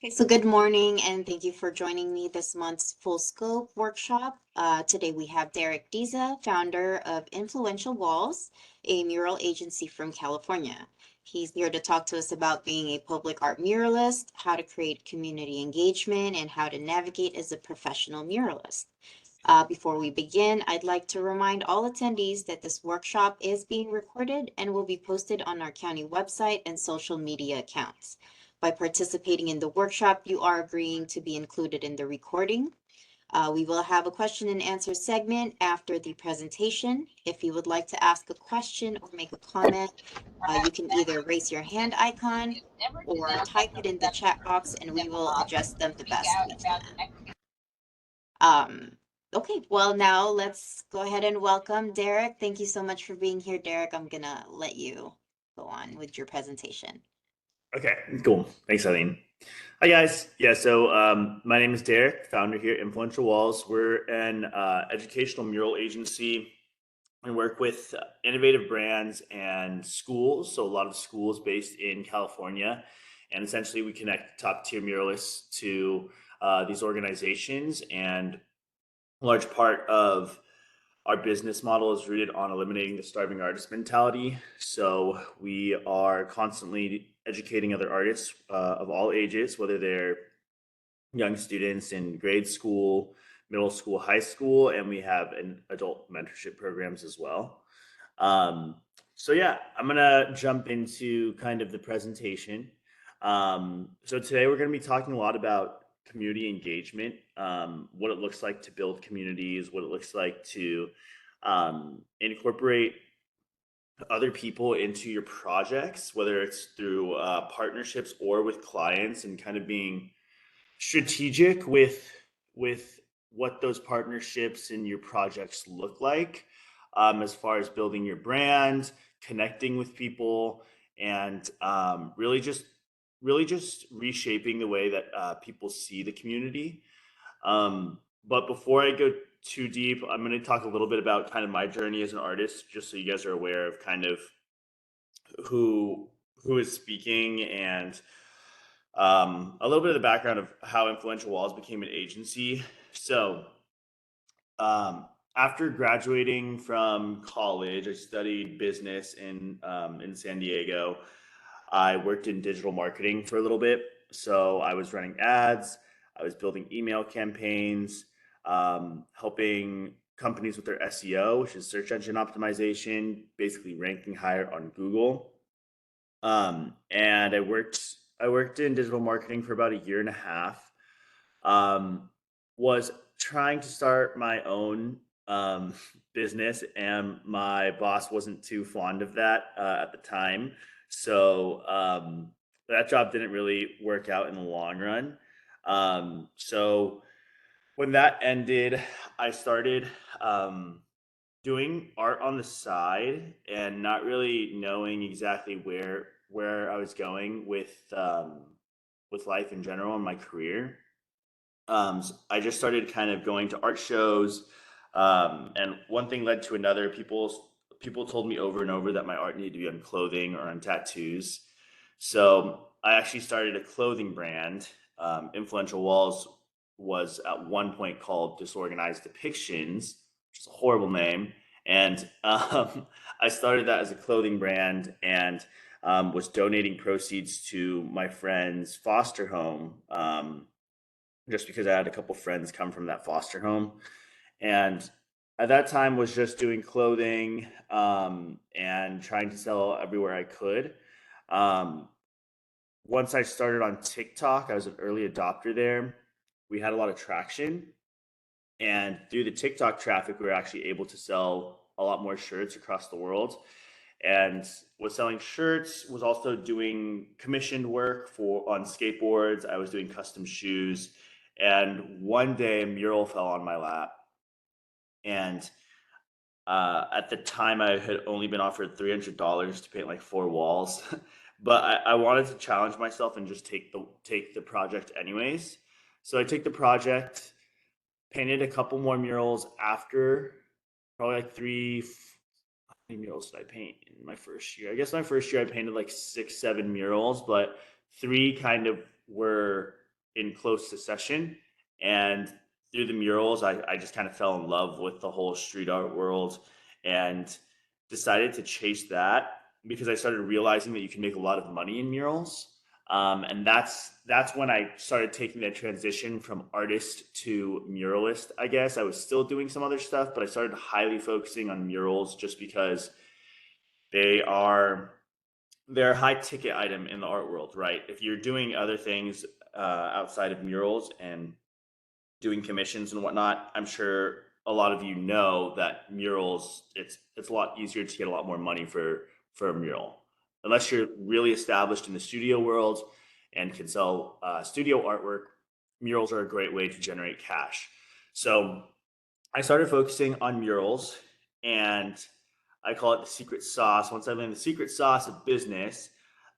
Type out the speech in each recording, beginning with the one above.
Okay, so good morning and thank you for joining me this month's Full Scope workshop. Today we have Derek Diza, founder of Influential Walls, a mural agency from California. He's here to talk to us about being a public art muralist, how to create community engagement, and how to navigate as a professional muralist. Before we begin, I'd like to remind all attendees that this workshop is being recorded and will be posted on our county website and social media accounts. By participating in the workshop, you are agreeing to be included in the recording. We will have a question and answer segment after the presentation. If you would like to ask a question or make a comment, you can either raise your hand icon or type it in the chat box and we will address them the best we can. Okay, well, now let's go ahead and welcome Derek. Thank you so much for being here, Derek. I'm gonna let you go on with your presentation. Okay, cool. Thanks, Eileen. Hi, guys. My name is Derek, founder here at Influential Walls. We're an educational mural agency. We work with innovative brands and schools, so a lot of schools based in California. And essentially, we connect top tier muralists to these organizations. And a large part of our business model is rooted on eliminating the starving artist mentality. So we are constantly educating other artists of all ages, whether they're young students in grade school, middle school, high school, and we have an adult mentorship programs as well. I'm gonna jump into kind of the presentation. So today we're gonna be talking a lot about community engagement, what it looks like to build communities, what it looks like to incorporate other people into your projects, whether it's through partnerships or with clients, and kind of being strategic with what those partnerships and your projects look like, as far as building your brand, connecting with people, and really just reshaping the way that people see the community. But before I go too deep, I'm going to talk a little bit about kind of my journey as an artist, just so you guys are aware of kind of who who is speaking, and a little bit of the background of how Influential Walls became an agency. So, after graduating from college, I studied business in San Diego. I worked in digital marketing for a little bit. So I was running ads, I was building email campaigns, helping companies with their SEO, which is search engine optimization, basically ranking higher on Google. And I worked in digital marketing for about a year and a half. Was trying to start my own business, and my boss wasn't too fond of that at the time. So that job didn't really work out in the long run. So when that ended, I started doing art on the side and not really knowing exactly where I was going with life in general and my career. I just started kind of going to art shows, and one thing led to another. People told me over and over that my art needed to be on clothing or on tattoos. So I actually started a clothing brand. Influential Walls was at one point called Disorganized Depictions, which is a horrible name. And I started that as a clothing brand, and was donating proceeds to my friend's foster home, just because I had a couple friends come from that foster home. And at that time was just doing clothing, and trying to sell everywhere I could. Um, Once I started on TikTok, I was an early adopter there. We had a lot of traction, and through the TikTok traffic, we were actually able to sell a lot more shirts across the world. And was selling shirts, was also doing commissioned work for on skateboards. I was doing custom shoes. And one day a mural fell on my lap. And at the time, I had only been offered $300 to paint like four walls. But I wanted to challenge myself and just take the project anyways. So I took the project, painted a couple more murals after, probably like how many murals did I paint in my first year? I guess my first year I painted like six, seven murals, but three kind of were in close succession. And through the murals, I just kind of fell in love with the whole street art world and decided to chase that because I started realizing that you can make a lot of money in murals. And that's when I started taking that transition from artist to muralist. I guess I was still doing some other stuff, but I started highly focusing on murals just because they are they're a high ticket item in the art world, right? If you're doing other things outside of murals and doing commissions and whatnot, I'm sure a lot of you know that murals it's a lot easier to get a lot more money for a mural, unless you're really established in the studio world and can sell studio artwork. Murals are a great way to generate cash. So I started focusing on murals, and I call it the secret sauce. Once I learned the secret sauce of business,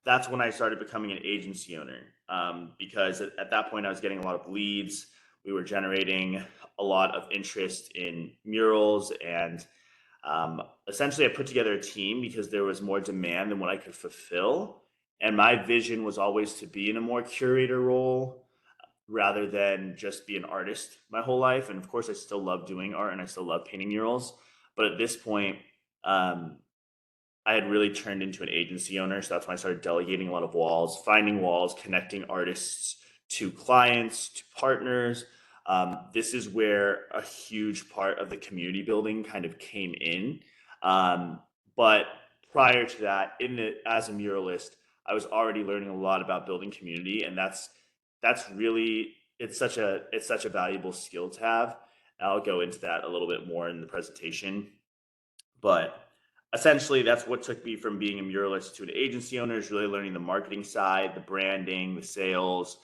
that's when I started becoming an agency owner. Because at that point, I was getting a lot of leads. We were generating a lot of interest in murals, and essentially, I put together a team because there was more demand than what I could fulfill. And my vision was always to be in a more curator role rather than just be an artist my whole life. And of course, I still love doing art and I still love painting murals. But at this point, um, I had really turned into an agency owner. So that's when I started delegating a lot of walls, finding walls, connecting artists to clients, to partners. This is where a huge part of the community building kind of came in. But prior to that, as a muralist, I was already learning a lot about building community, and that's really it's such a valuable skill to have. I'll go into that a little bit more in the presentation, but essentially that's what took me from being a muralist to an agency owner, is really learning the marketing side, the branding, the sales,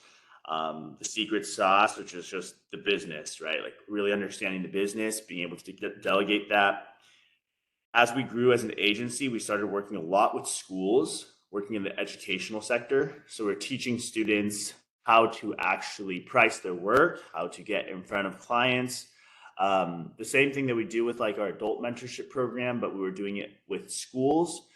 the secret sauce, which is just the business, right? Like really understanding the business, being able to delegate that. As we grew as an agency, we started working a lot with schools, working in the educational sector. So we're teaching students how to actually price their work, how to get in front of clients. The same thing that we do with like our adult mentorship program, but we were doing it with schools.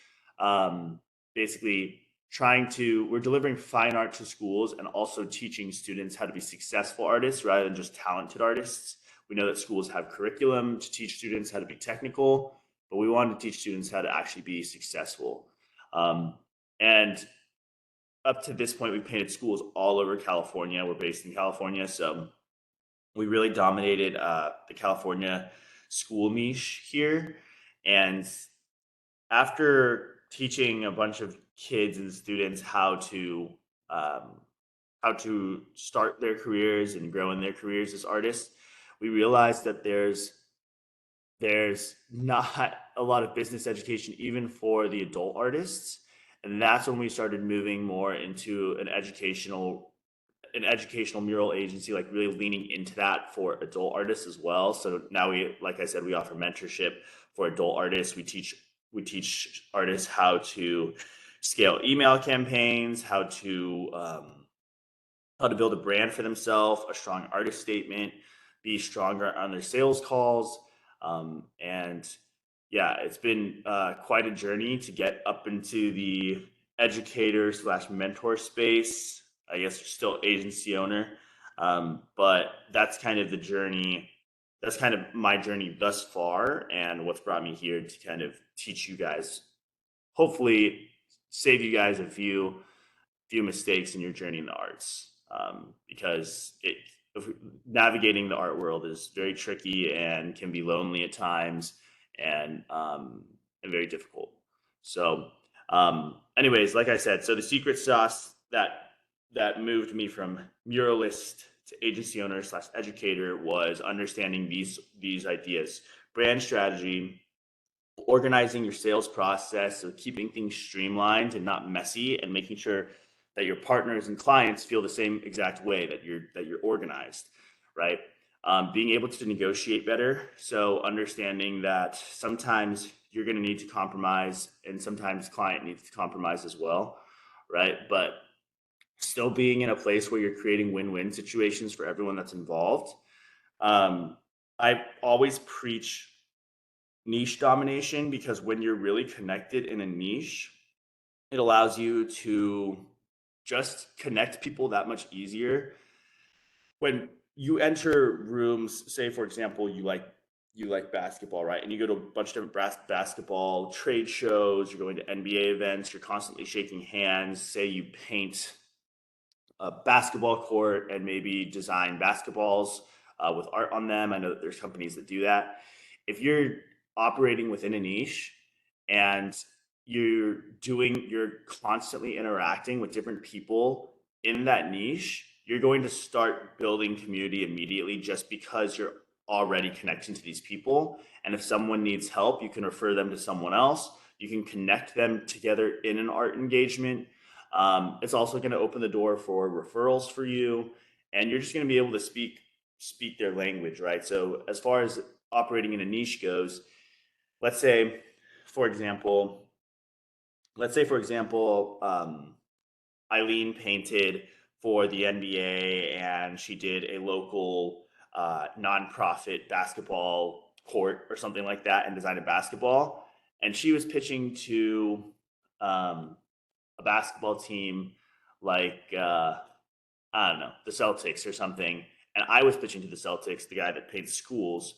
Basically, we're delivering fine art to schools and also teaching students how to be successful artists rather than just talented artists. We know that schools have curriculum to teach students how to be technical, but we wanted to teach students how to actually be successful. And up to this point, we painted schools all over California. We're based in California, so we really dominated the California school niche here. And after teaching a bunch of kids and students um, how to start their careers and grow in their careers as artists, we realized that there's not a lot of business education even for the adult artists, and that's when we started moving more into an educational mural agency, like really leaning into that for adult artists as well. So now like I said, we offer mentorship for adult artists. We teach artists how to scale email campaigns, how to build a brand for themselves, a strong artist statement, be stronger on their sales calls. And yeah, it's been quite a journey to get up into the educator slash mentor space. I guess still agency owner. But that's kind of the journey. That's kind of my journey thus far, and what's brought me here to kind of teach you guys, hopefully save you guys a few mistakes in your journey in the arts, because navigating the art world is very tricky and can be lonely at times, and very difficult. So, anyways, like I said, so the secret sauce that moved me from muralist to agency owner slash educator was understanding these ideas: brand strategy, organizing your sales process, so keeping things streamlined and not messy, and making sure that your partners and clients feel the same exact way, that you're organized, right? Being able to negotiate better, so understanding that sometimes you're going to need to compromise and sometimes client needs to compromise as well, right? But still being in a place where you're creating win-win situations for everyone that's involved. um, I always preach niche domination, because when you're really connected in a niche, it allows you to just connect people that much easier. when you enter rooms, say for example, you like basketball, right? And you go to a bunch of different basketball trade shows, you're going to NBA events, you're constantly shaking hands. Say you paint a basketball court and maybe design basketballs with art on them. I know that there's companies that do that. If you're operating within a niche and you're constantly interacting with different people in that niche, you're going to start building community immediately just because you're already connecting to these people. And if someone needs help, you can refer them to someone else. You can connect them together in an art engagement. It's also going to open the door for referrals for you, and you're just going to be able to speak their language, right? So as far as operating in a niche goes, let's say, for example, let's say for example, Eileen painted for the NBA and she did a local nonprofit basketball court or something like that and designed a basketball. And she was pitching to um, a basketball team like I don't know, the Celtics or something, and I was pitching to the Celtics, the guy that paints schools.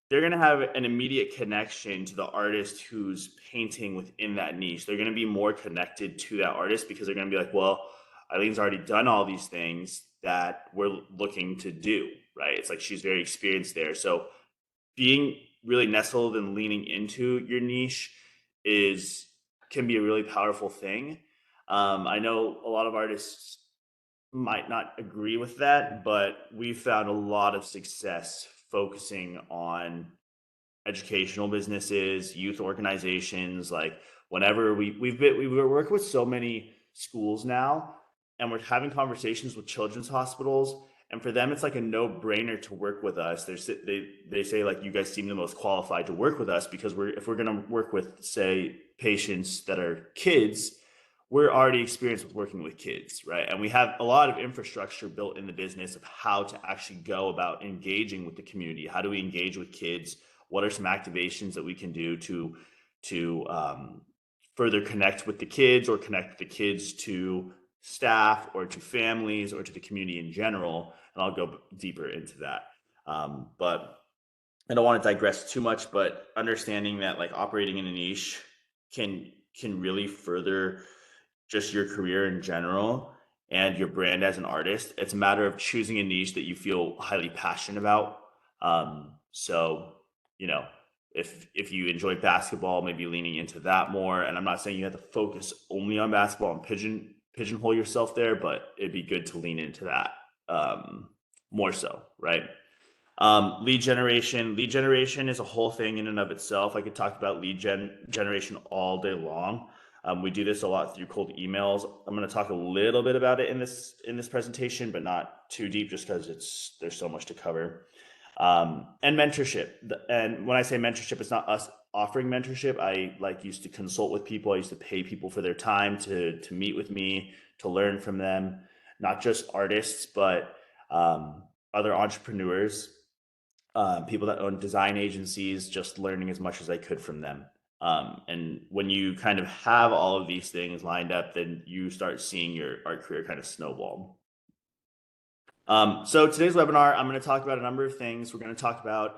They're going to have an immediate connection to the artist who's painting within that niche. They're going to be more connected to that artist because they're going to be like, well, Eileen's already done all these things that we're looking to do, right? It's like she's very experienced there. So being really nestled and leaning into your niche is can be a really powerful thing. I know a lot of artists might not agree with that, but we've found a lot of success focusing on educational businesses, youth organizations. Like whenever we're working with so many schools now, and we're having conversations with children's hospitals. And for them, it's like a no-brainer to work with us. They say like you guys seem the most qualified to work with us because if we're going to work with say patients that are kids, we're already experienced with working with kids, right? And we have a lot of infrastructure built in the business of how to actually go about engaging with the community. How do we engage with kids? What are some activations that we can do to further connect with the kids or connect the kids to staff or to families or to the community in general? And I'll go deeper into that. But I don't want to digress too much, but understanding that like operating in a niche can can really further just your career in general and your brand as an artist. It's a matter of choosing a niche that you feel highly passionate about. So, you know, if you enjoy basketball, maybe leaning into that more. And I'm not saying you have to focus only on basketball and pigeonhole yourself there, but it'd be good to lean into that more so, right? Lead generation is a whole thing in and of itself. I could talk about generation all day long. We do this a lot through cold emails. I'm going to talk a little bit about it in this presentation, but not too deep, just because there's so much to cover. And mentorship. And when I say mentorship, it's not us offering mentorship. I like used to consult with people. I used to pay people for their time to meet with me, to learn from them, not just artists, but other entrepreneurs, people that own design agencies, just learning as much as I could from them. And when you kind of have all of these things lined up, then you start seeing your art career kind of snowball. So today's webinar, I'm going to talk about a number of things. We're going to talk about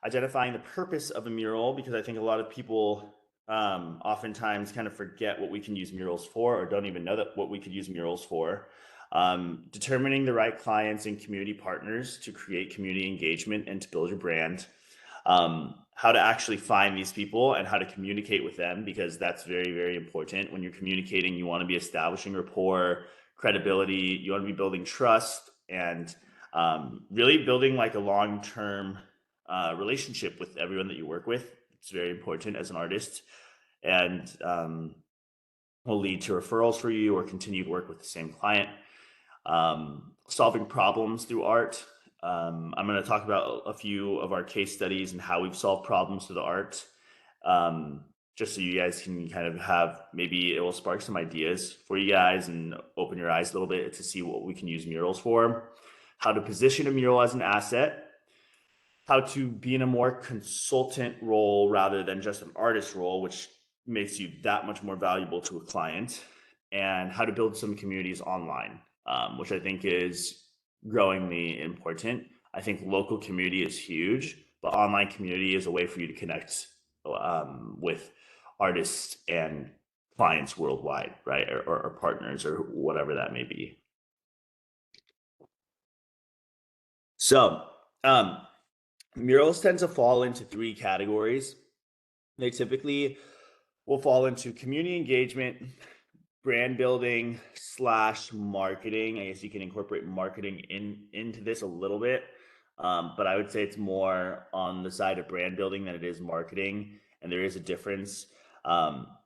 identifying the purpose of a mural, because I think a lot of people oftentimes kind of forget what we can use murals for, or don't even know that what we could use murals for. Determining the right clients and community partners to create community engagement and to build your brand. How to actually find these people and how to communicate with them, because that's very, very important. When you're communicating, you want to be establishing rapport, credibility, you want to be building trust, and really building like a long-term relationship with everyone that you work with. It's very important as an artist, and will lead to referrals for you or continued work with the same client. Solving problems through art. I'm going to talk about a few of our case studies and how we've solved problems through the art. Just so you guys can kind of have, maybe it will spark some ideas for you guys and open your eyes a little bit to see what we can use murals for. How to position a mural as an asset. How to be in a more consultant role rather than just an artist role, which makes you that much more valuable to a client. And how to build some communities online, which I think is growingly important. I think local community is huge, but online community is a way for you to connect with artists and clients worldwide, right? Or partners or whatever that may be. So, murals tend to fall into three categories. They typically will fall into community engagement, brand building slash marketing. I guess you can incorporate marketing into this a little bit, but I would say it's more on the side of brand building than it is marketing, and there is a difference.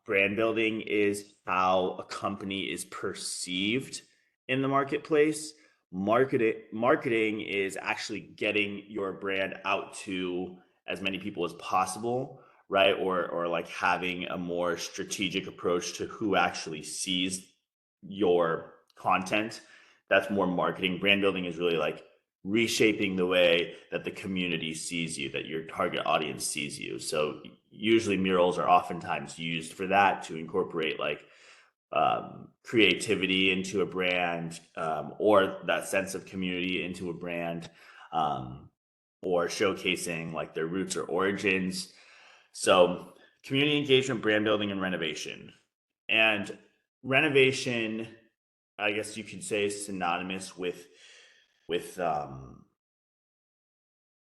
Brand building is how a company is perceived in the marketplace. Marketing is actually getting your brand out to as many people as possible, right? Or like having a more strategic approach to who actually sees your content. That's more marketing. Brand building is really like reshaping the way that the community sees you, that your target audience sees you. So usually murals are oftentimes used for that, to incorporate like creativity into a brand, or that sense of community into a brand, or showcasing like their roots or origins. So community engagement, brand building, and renovation. And renovation, I guess you could say, is synonymous with um,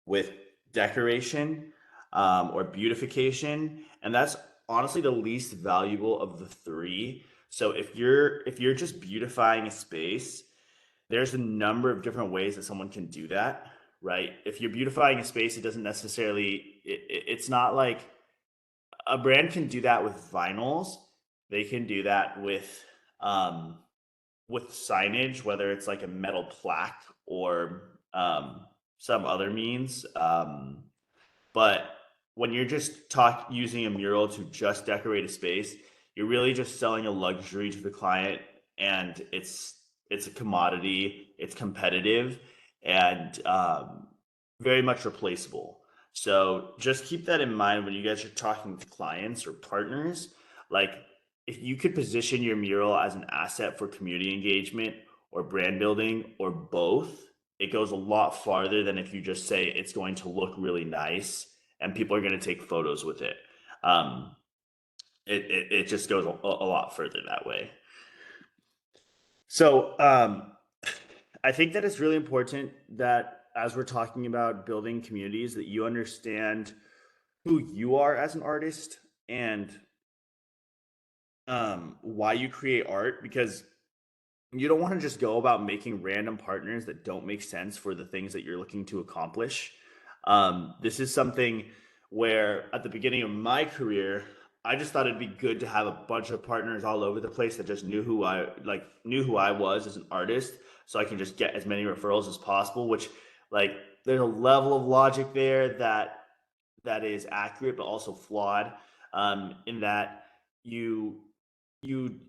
with decoration, or beautification, and that's honestly the least valuable of the three. So if you're just beautifying a space, there's a number of different ways that someone can do that, right? If you're beautifying a space, it doesn't necessarily it's not like a brand can do that with vinyls. They can do that um with signage, whether it's like a metal plaque or some other means. But when you're just using a mural to just decorate a space, you're really just selling a luxury to the client, and it's a commodity, it's competitive, and very much replaceable. So just keep that in mind when you guys are talking to clients or partners. Like, if you could position your mural as an asset for community engagement or brand building or both, it goes a lot farther than if you just say it's going to look really nice and people are going to take photos with it. Um, it just goes a lot further that way. So I think that it's really important that as we're talking about building communities, that you understand who you are as an artist, and why you create art, because you don't want to just go about making random partners that don't make sense for the things that you're looking to accomplish. This is something where at the beginning of my career, I just thought it'd be good to have a bunch of partners all over the place that just knew who I was as an artist, so I can just get as many referrals as possible. Which, like, there's a level of logic there that is accurate but also flawed, in that you you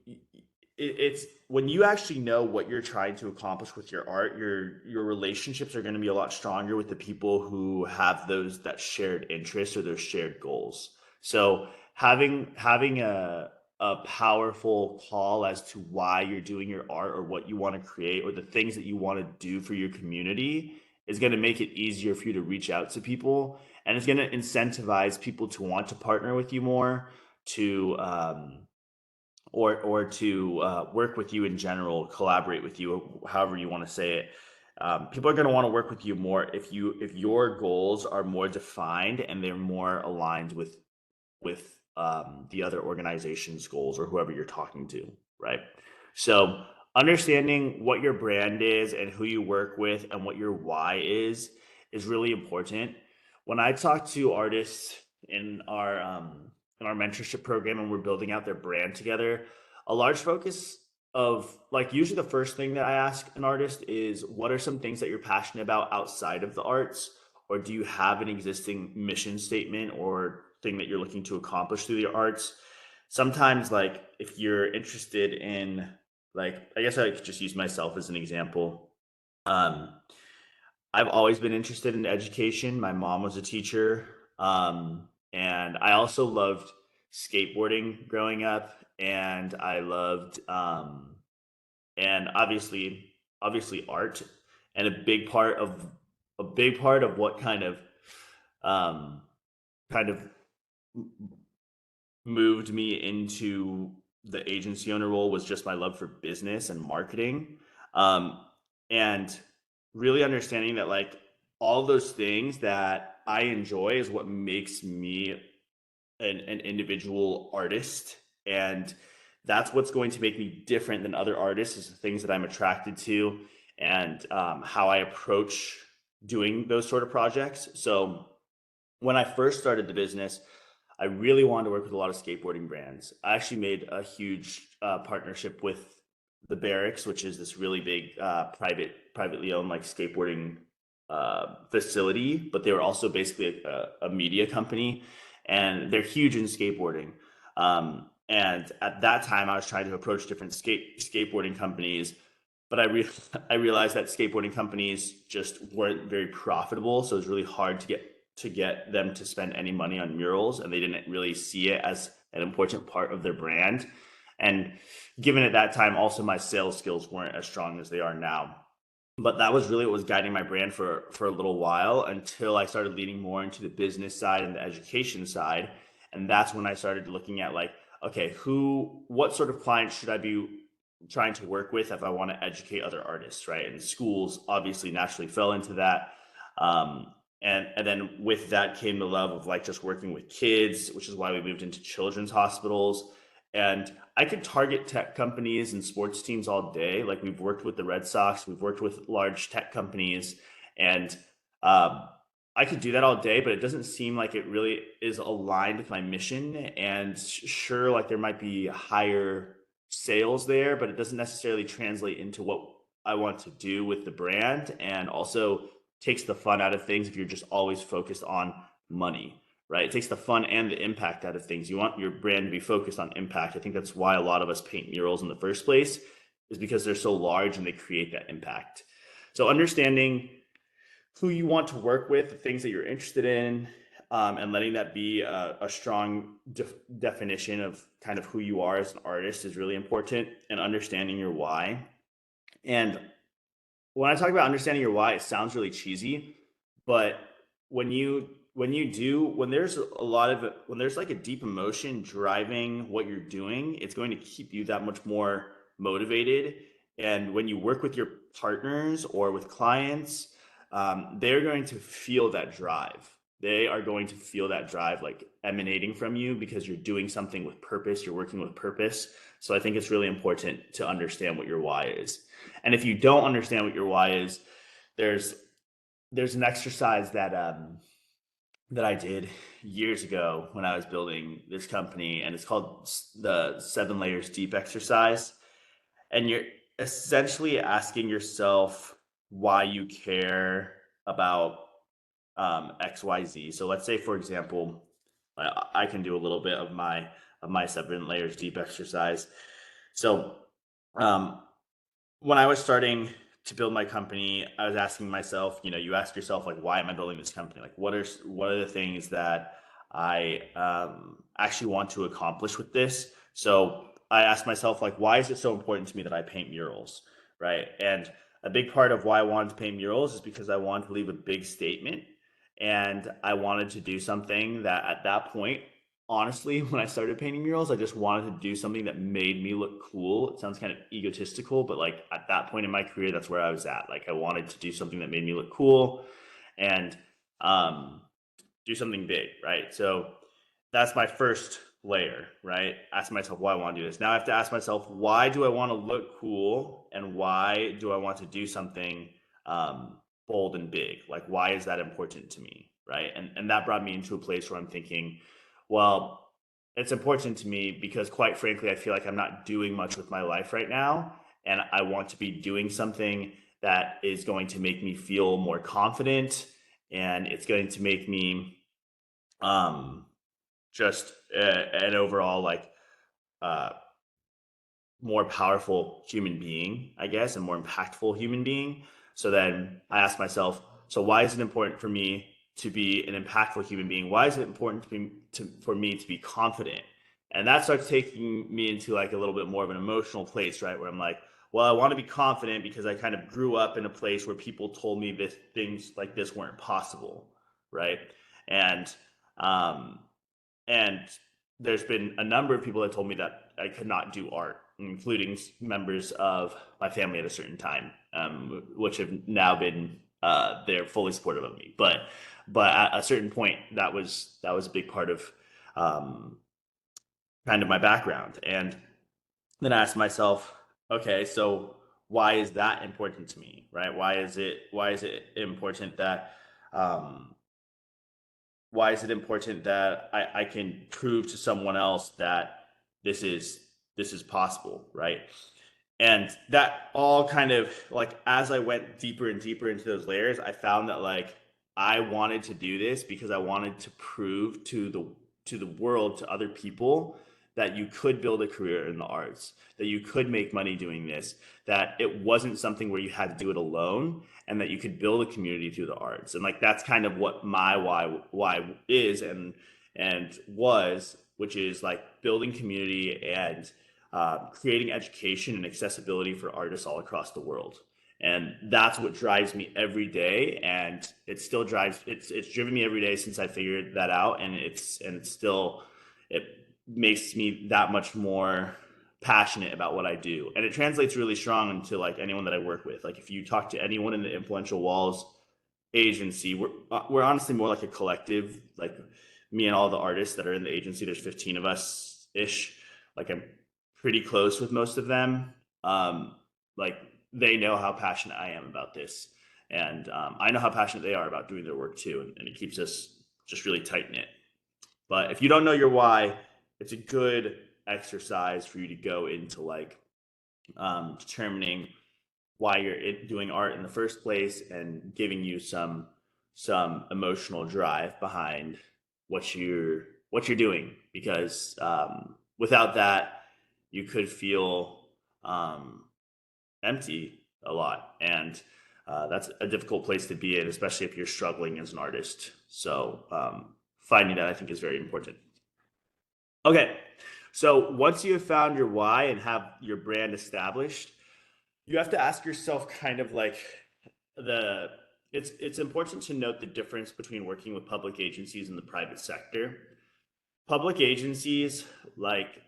it's when you actually know what you're trying to accomplish with your art, your relationships are going to be a lot stronger with the people who have those that shared interests or those shared goals. So having a powerful call as to why you're doing your art or what you want to create or the things that you want to do for your community is going to make it easier for you to reach out to people, and it's going to incentivize people to want to partner with you more, to or to work with you in general, collaborate with you, however you want to say it. People are going to want to work with you more if your goals are more defined and they're more aligned with the other organization's goals or whoever you're talking to, right? So understanding what your brand is and who you work with and what your why is really important. When I talk to artists in our mentorship program and we're building out their brand together, a large focus of, like, usually the first thing that I ask an artist is, what are some things that you're passionate about outside of the arts, or do you have an existing mission statement or thing that you're looking to accomplish through the arts? Sometimes, like, if you're interested in, like, I guess I could just use myself as an example. um I've always been interested in education. My mom was a teacher. And I also loved skateboarding growing up, and I loved and obviously art. And a big part of what um, kind of moved me into the agency owner role was just my love for business and marketing. Um, and really understanding that like all those things that I enjoy is what makes me an individual artist. And that's what's going to make me different than other artists, is the things that I'm attracted to, and how I approach doing those sort of projects. So when I first started the business, I really wanted to work with a lot of skateboarding brands. I actually made a huge partnership with the Barracks, which is this really big privately owned like skateboarding facility, but they were also basically a media company, and they're huge in skateboarding. And at that time, I was trying to approach different skateboarding companies, but I realized that skateboarding companies just weren't very profitable, so it was really hard to get them to spend any money on murals, and they didn't really see it as an important part of their brand. And given at that time, also my sales skills weren't as strong as they are now. But that was really what was guiding my brand for a little while, until I started leaning more into the business side and the education side. And that's when I started looking at like, okay, what sort of clients should I be trying to work with if I want to educate other artists, right? And schools obviously naturally fell into that. Um, and then with that came the love of like just working with kids, which is why we moved into children's hospitals. And I could target tech companies and sports teams all day. Like we've worked with the Red Sox, we've worked with large tech companies, and um, I could do that all day, but it doesn't seem like it really is aligned with my mission. And sure, like there might be higher sales there, but it doesn't necessarily translate into what I want to do with the brand. And also takes the fun out of things if you're just always focused on money, right? It takes the fun and the impact out of things. You want your brand to be focused on impact. I think that's why a lot of us paint murals in the first place, is because they're so large and they create that impact. So understanding who you want to work with, the things that you're interested in, and letting that be a strong definition of kind of who you are as an artist is really important, and understanding your why. And when I talk about understanding your why, it sounds really cheesy, but when there's a lot of when there's like a deep emotion driving what you're doing, it's going to keep you that much more motivated. And when you work with your partners or with clients, they're going to feel that drive. They are going to feel that drive like emanating from you, because you're doing something with purpose, you're working with purpose. So I think it's really important to understand what your why is. And if you don't understand what your why is, there's there's an exercise that I did years ago when I was building this company, and it's called the 7 layers deep exercise. And you're essentially asking yourself why you care about XYZ. So let's say, for example, I can do a little bit of my 7 layers deep exercise. So um, when I was starting to build my company, I was asking myself, you ask yourself like, why am I building this company? Like, what are the things that I actually want to accomplish with this? So I asked myself like, why is it so important to me that I paint murals, right? And a big part of why I wanted to paint murals is because I wanted to leave a big statement, and I wanted to do something that at that point, honestly, when I started painting murals, I just wanted to do something that made me look cool. It sounds kind of egotistical, but like at that point in my career, that's where I was at. Like I wanted to do something that made me look cool, and um, do something big, right? So that's my first layer, right? Ask myself why I want to do this. Now I have to ask myself, why do I want to look cool, and why do I want to do something bold and big? Like, why is that important to me, right? And that brought me into a place where I'm thinking, well, it's important to me because, quite frankly, I feel like I'm not doing much with my life right now, and I want to be doing something that is going to make me feel more confident, and it's going to make me um just an overall like uh more powerful human being, I guess, and more impactful human being. So then I ask myself, so why is it important for me to be an impactful human being? Why is it important for me to be confident? And that starts taking me into like a little bit more of an emotional place, right? Where I'm like, well, I want to be confident because I kind of grew up in a place where people told me this things like this weren't possible, right? And um, and there's been a number of people that told me that I could not do art, including members of my family at a certain time, which have now been they're fully supportive of me. But at a certain point, that was a big part of um, kind of my background. And then I asked myself, okay, so why is that important to me, right? Why is it important that um, why is it important that I can prove to someone else that this is this is possible, right? And that all kind of like as I went deeper and deeper into those layers, I found that like I wanted to do this because I wanted to prove to the world, to other people, that you could build a career in the arts, that you could make money doing this, that it wasn't something where you had to do it alone, and that you could build a community through the arts. And like that's kind of what my why is and was, which is like building community and creating education and accessibility for artists all across the world. And that's what drives me every day, and it still drives it's driven me every day since I figured that out. And it's still it makes me that much more passionate about what I do, and it translates really strong into like anyone that I work with. Like if you talk to anyone in the Influential Walls agency, we're honestly more like a collective. Like me and all the artists that are in the agency, there's 15 of us ish. Like I'm pretty close with most of them. Like they know how passionate I am about this, and I know how passionate they are about doing their work too, and it keeps us just really tight knit. But if you don't know your why, it's a good exercise for you to go into like determining why you're doing art in the first place, and giving you some emotional drive behind what you're doing. Because without that, you could feel um, empty a lot, and that's a difficult place to be in, especially if you're struggling as an artist. So finding that, I think, is very important. Okay, so once you have found your why and have your brand established, you have to ask yourself kind of like the it's important to note the difference between working with public agencies and the private sector. Public agencies like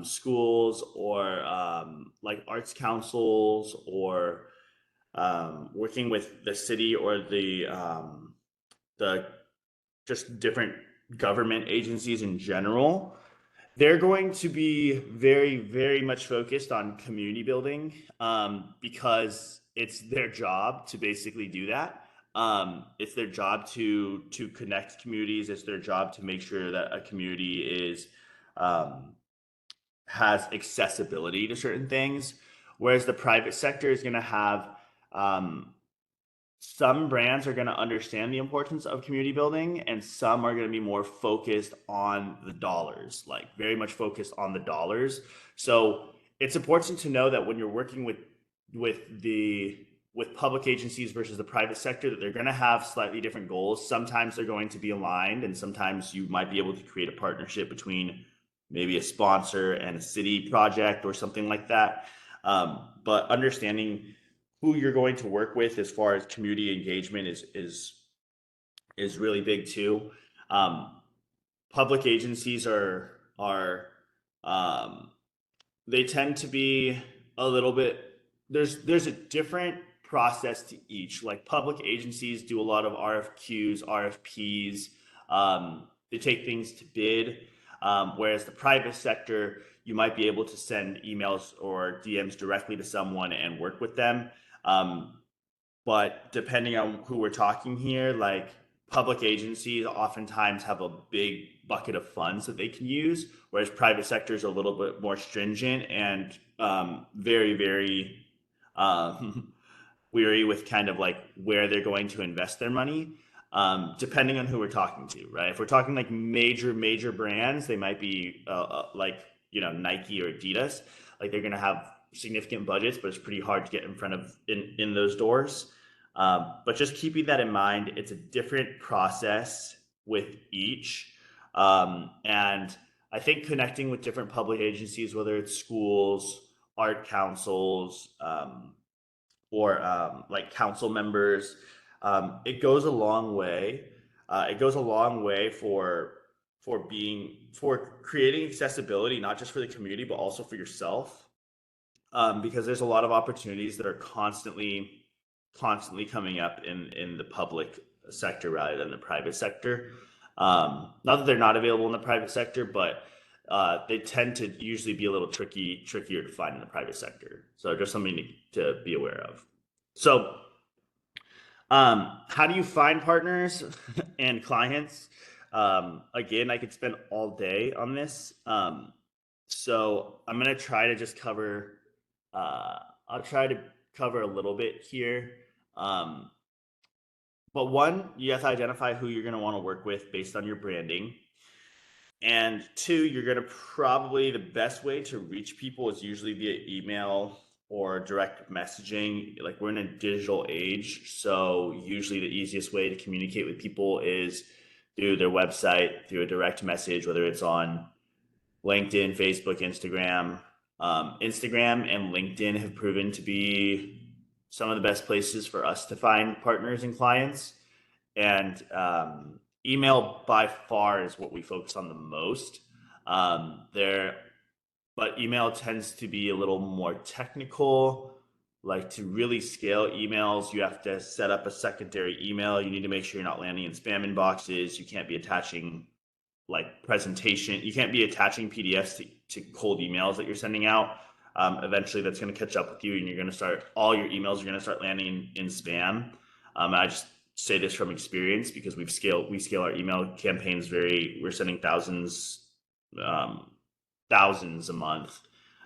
schools or like arts councils, or working with the city or the just different government agencies in general, they're going to be very, very much focused on community building, because it's their job to basically do that. It's their job to connect communities. It's their job to make sure that a community is um, has accessibility to certain things. Whereas the private sector is going to have um, some brands are going to understand the importance of community building, and some are going to be more focused on the dollars, like very much focused on the dollars. So it's important to know that when you're working with public agencies versus the private sector, that they're going to have slightly different goals. Sometimes they're going to be aligned, and sometimes you might be able to create a partnership between maybe a sponsor and a city project or something like that. But understanding who you're going to work with as far as community engagement is really big too. Um, Public agencies are um, they tend to be a little bit there's a different process to each. Like public agencies do a lot of RFQs, RFPs. They take things to bid, whereas the private sector, you might be able to send emails or DMs directly to someone and work with them. um, but depending on who we're talking here, like public agencies oftentimes have a big bucket of funds that they can use, whereas private sector is a little bit more stringent and very, very weary with kind of like where they're going to invest their money, depending on who we're talking to, right? If we're talking like major brands, they might be like, Nike or Adidas. Like they're going to have significant budgets, but it's pretty hard to get in front of in those doors. But just keeping that in mind, it's a different process with each. And I think connecting with different public agencies, whether it's schools art councils, or like council members. It goes a long way. It goes a long way for creating accessibility, not just for the community, but also for yourself. Because there's a lot of opportunities that are constantly coming up in the public sector rather than the private sector. Not that they're not available in the private sector, but they tend to usually be a little trickier to find in the private sector. So just something to be aware of. So, how do you find partners and clients? Again, I could spend all day on this. So I'm gonna try to just cover. I'll try to cover a little bit here. Um, but one, you have to identify who you're gonna want to work with based on your branding. And two, you're going to probably, the best way to reach people is usually via email or direct messaging. Like, we're in a digital age. So usually the easiest way to communicate with people is through their website, through a direct message, whether it's on LinkedIn, Facebook, Instagram. Instagram and LinkedIn have proven to be some of the best places for us to find partners and clients. And email by far is what we focus on the most. There, but email tends to be a little more technical. Like, to really scale emails, you have to set up a secondary email. You need to make sure you're not landing in spam inboxes. You can't be attaching like presentation. You can't be attaching PDFs to cold emails that you're sending out. Eventually, that's going to catch up with you, and you're going to start all your emails are going to start landing in spam. I just say this from experience because we scale our email campaigns we're sending thousands a month,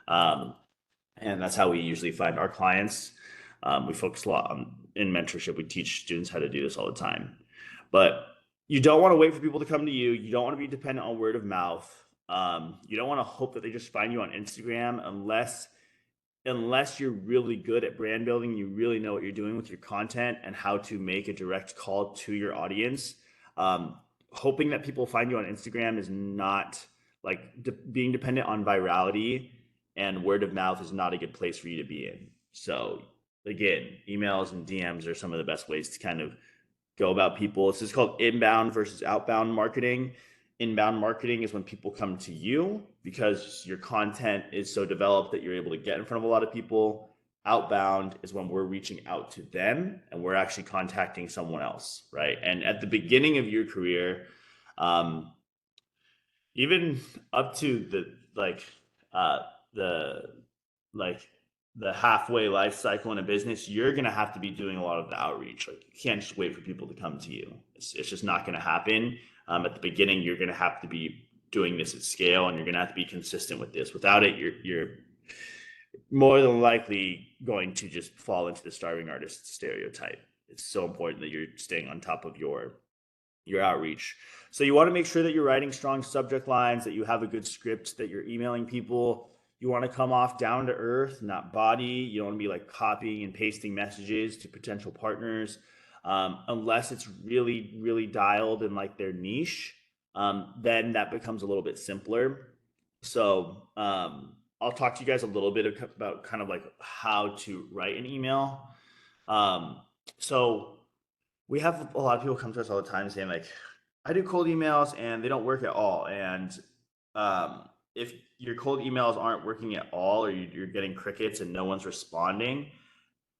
and that's how we usually find our clients. We focus a lot on in mentorship. We teach students how to do this all the time, but you don't want to wait for people to come to you. You don't want to be dependent on word of mouth. You don't want to hope that they just find you on Instagram unless you're really good at brand building, you really know what you're doing with your content and how to make a direct call to your audience. Hoping that people find you on Instagram is not like being dependent on virality, and word of mouth is not a good place for you to be in. So again, emails and DMs are some of the best ways to kind of go about people. This is called inbound versus outbound marketing. Inbound marketing is when people come to you because your content is so developed that you're able to get in front of a lot of people. Outbound is when we're reaching out to them and we're actually contacting someone else, right? And at the beginning of your career, even up to uh, the like the halfway life cycle in a business, you're going to have to be doing a lot of the outreach. Like, you can't just wait for people to come to you. It's just not going to happen. At the beginning, you're going to have to be doing this at scale, and you're going to have to be consistent with this. Without it, you're more than likely going to just fall into the starving artist stereotype. It's so important that you're staying on top of your outreach. So you want to make sure that you're writing strong subject lines, that you have a good script, that you're emailing people. You want to come off down to earth, not body. You don't want to be like copying and pasting messages to potential partners, unless it's really, really dialed in like their niche. Then that becomes a little bit simpler. So I'll talk to you guys a little bit about kind of like how to write an email. So we have a lot of people come to us all the time saying like, I do cold emails and they don't work at all. And if your cold emails aren't working at all, or you're getting crickets and no one's responding,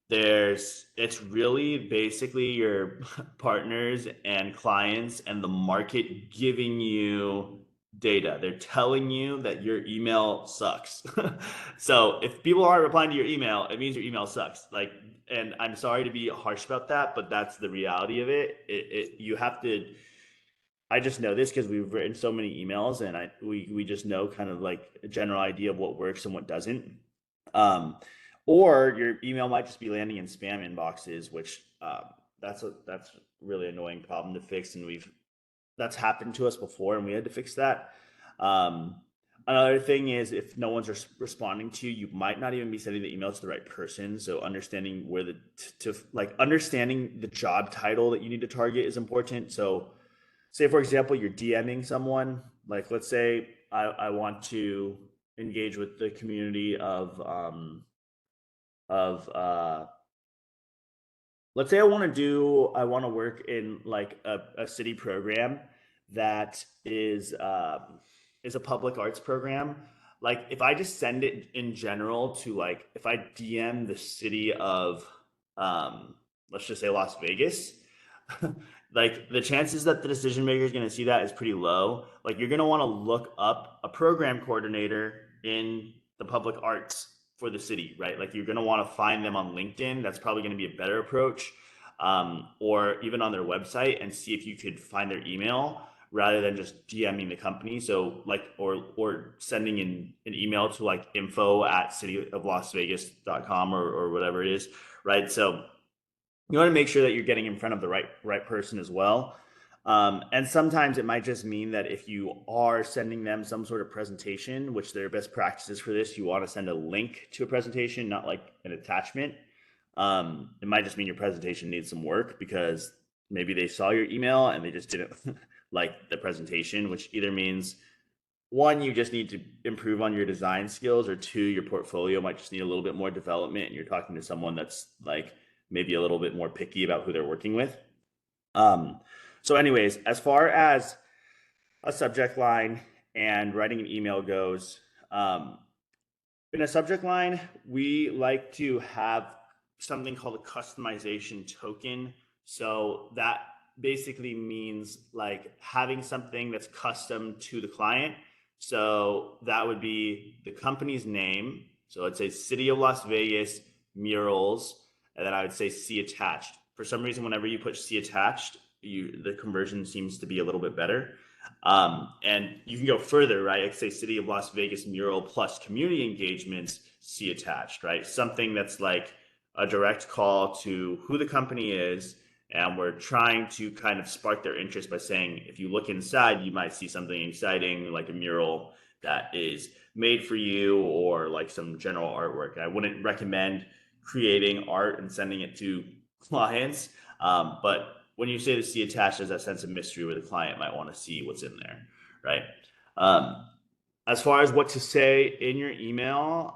it's really basically your partners and clients and the market giving you data. They're telling you that your email sucks. So if people aren't replying to your email, it means your email sucks. Like, and I'm sorry to be harsh about that, but that's the reality of it. You have to. I just know this because we've written so many emails, and we just know kind of like a general idea of what works and what doesn't. Or your email might just be landing in spam inboxes, which that's really annoying problem to fix, and that's happened to us before, and we had to fix that. Another thing is, if no one's responding to you, you might not even be sending the email to the right person. So understanding where understanding the job title that you need to target is important. So say, for example, you're DMing someone, like let's say I want to engage with the community of let's say I want to work in like a city program that is a public arts program. Like if I just send it in general to like if I DM the city of let's just say Las Vegas, like the chances that the decision maker is going to see that is pretty low. Like you're going to want to look up a program coordinator in the public arts for the city, right? Like you're going to want to find them on LinkedIn. That's probably going to be a better approach, or even on their website and see if you could find their email rather than just DMing the company. So like, or sending in an email to like info@cityoflasvegas.com or whatever it is, right? So you want to make sure that you're getting in front of the right person as well. And sometimes it might just mean that if you are sending them some sort of presentation, which their best practices for this, you want to send a link to a presentation, not like an attachment. It might just mean your presentation needs some work because maybe they saw your email and they just didn't like the presentation, which either means one, you just need to improve on your design skills, or two, your portfolio might just need a little bit more development and you're talking to someone that's like maybe a little bit more picky about who they're working with. Um, so, anyways, as far as a subject line and writing an email goes, in a subject line, we like to have something called a customization token. So that basically means like having something that's custom to the client. So that would be the company's name. So let's say City of Las Vegas murals, and then I would say C attached. For some reason, whenever you put C attached, the conversion seems to be a little bit better. And you can go further, right? Like say City of Las Vegas mural plus community engagements, see attached, right? Something that's like a direct call to who the company is. And we're trying to kind of spark their interest by saying, if you look inside, you might see something exciting, like a mural that is made for you, or like some general artwork. I wouldn't recommend creating art and sending it to clients, but when you say the see attached, there's that sense of mystery where the client might want to see what's in there, right? Um, as far as what to say in your email,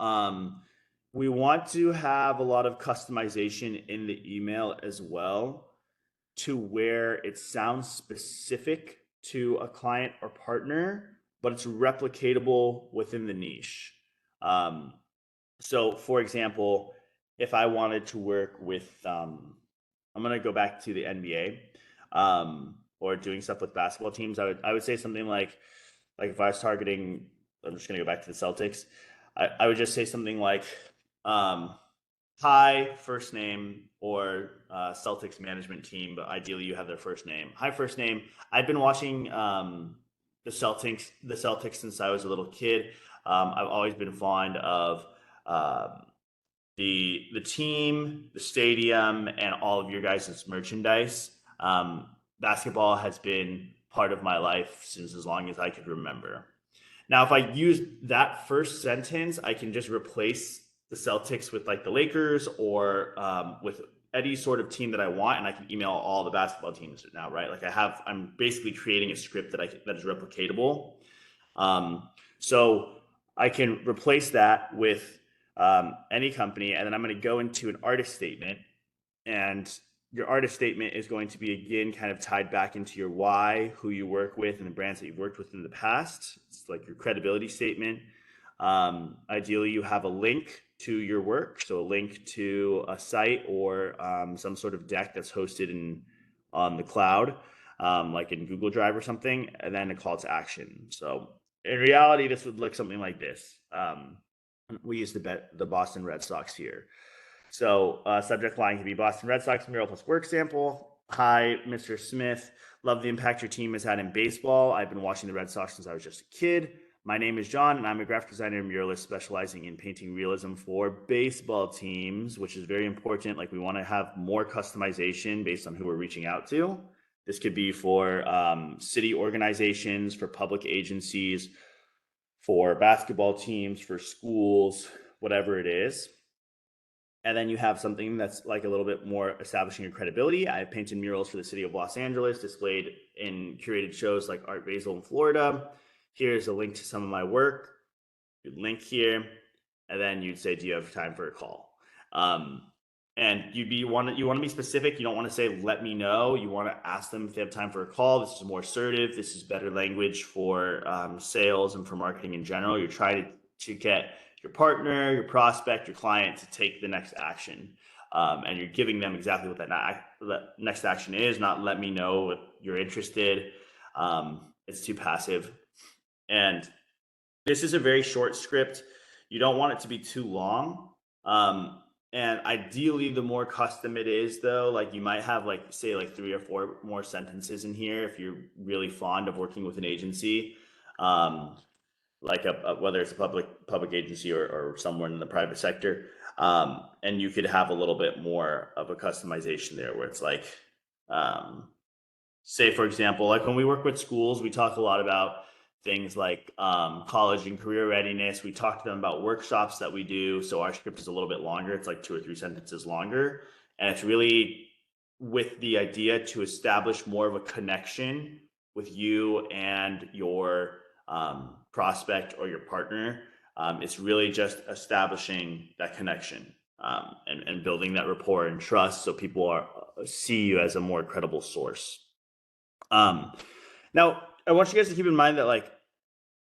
we want to have a lot of customization in the email as well, to where it sounds specific to a client or partner, but it's replicatable within the niche. Um, so, for example, if I wanted to work with, I'm gonna go back to the NBA, or doing stuff with basketball teams. I would say something like if I was targeting, I'm just gonna go back to the Celtics. I would just say something like, um, hi first name, or Celtics management team, but ideally you have their first name. Hi first name. I've been watching the Celtics since I was a little kid. I've always been fond of um, the team, the stadium, and all of your guys' merchandise. Basketball has been part of my life since as long as I could remember. Now, if I use that first sentence, I can just replace the Celtics with like the Lakers, or with any sort of team that I want, and I can email all the basketball teams now, right? Like I'm basically creating a script that is replicatable. So I can replace that with any company, and then I'm going to go into an artist statement, and your artist statement is going to be again kind of tied back into your why, who you work with, and the brands that you've worked with in the past. It's like your credibility statement. Ideally, you have a link to your work, so a link to a site, or some sort of deck that's hosted on the cloud, like in Google Drive or something, and then a call to action. So in reality, this would look something like this. We use the Boston Red Sox here. So subject line can be Boston Red Sox mural plus work sample. Hi, Mr. Smith. Love the impact your team has had in baseball. I've been watching the Red Sox since I was just a kid. My name is John, and I'm a graphic designer and muralist specializing in painting realism for baseball teams, which is very important. Like we want to have more customization based on who we're reaching out to. This could be for city organizations, for public agencies, for basketball teams, for schools, whatever it is. And then you have something that's like a little bit more establishing your credibility. I've painted murals for the city of Los Angeles, displayed in curated shows like Art Basel in Florida. Here's a link to some of my work. you'd link here, and then you'd say, "Do you have time for a call?" Um, and you want to be specific. You don't want to say, "Let me know." You want to ask them if they have time for a call. This is more assertive. This is better language for sales and for marketing in general. You're trying to get your partner, your prospect, your client to take the next action. And you're giving them exactly what that next action is, not "let me know if you're interested." It's too passive. And this is a very short script. You don't want it to be too long. And ideally, the more custom it is, though, like you might have like say like 3 or 4 more sentences in here if you're really fond of working with an agency, um, like whether it's a public agency or someone in the private sector. And you could have a little bit more of a customization there, where it's like, um, say for example, like when we work with schools, we talk a lot about things like college and career readiness. We talk to them about workshops that we do, so our script is a little bit longer. It's like 2 or 3 sentences longer, and it's really with the idea to establish more of a connection with you and your prospect or your partner. It's really just establishing that connection, and building that rapport and trust, so people are see you as a more credible source. um, Now, I want you guys to keep in mind that, like,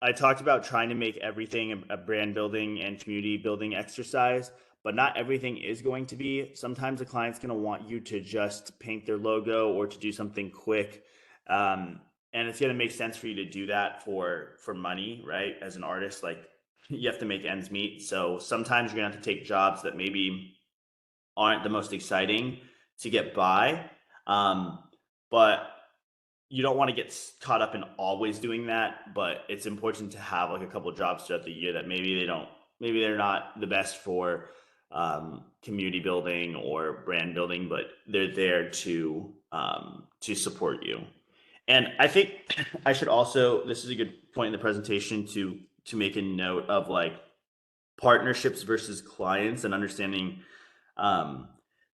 I talked about trying to make everything a brand building and community building exercise, but not everything is going to be. Sometimes the client's going to want you to just paint their logo or to do something quick. And it's going to make sense for you to do that for money, right? As an artist, like, you have to make ends meet. So sometimes you're going to have to take jobs that maybe aren't the most exciting to get by. Um, but you don't want to get caught up in always doing that, but it's important to have like a couple of jobs throughout the year that maybe they're not the best for community building or brand building, but they're there to support you. And I think I should also, this is a good point in the presentation to make a note of like partnerships versus clients, and understanding um,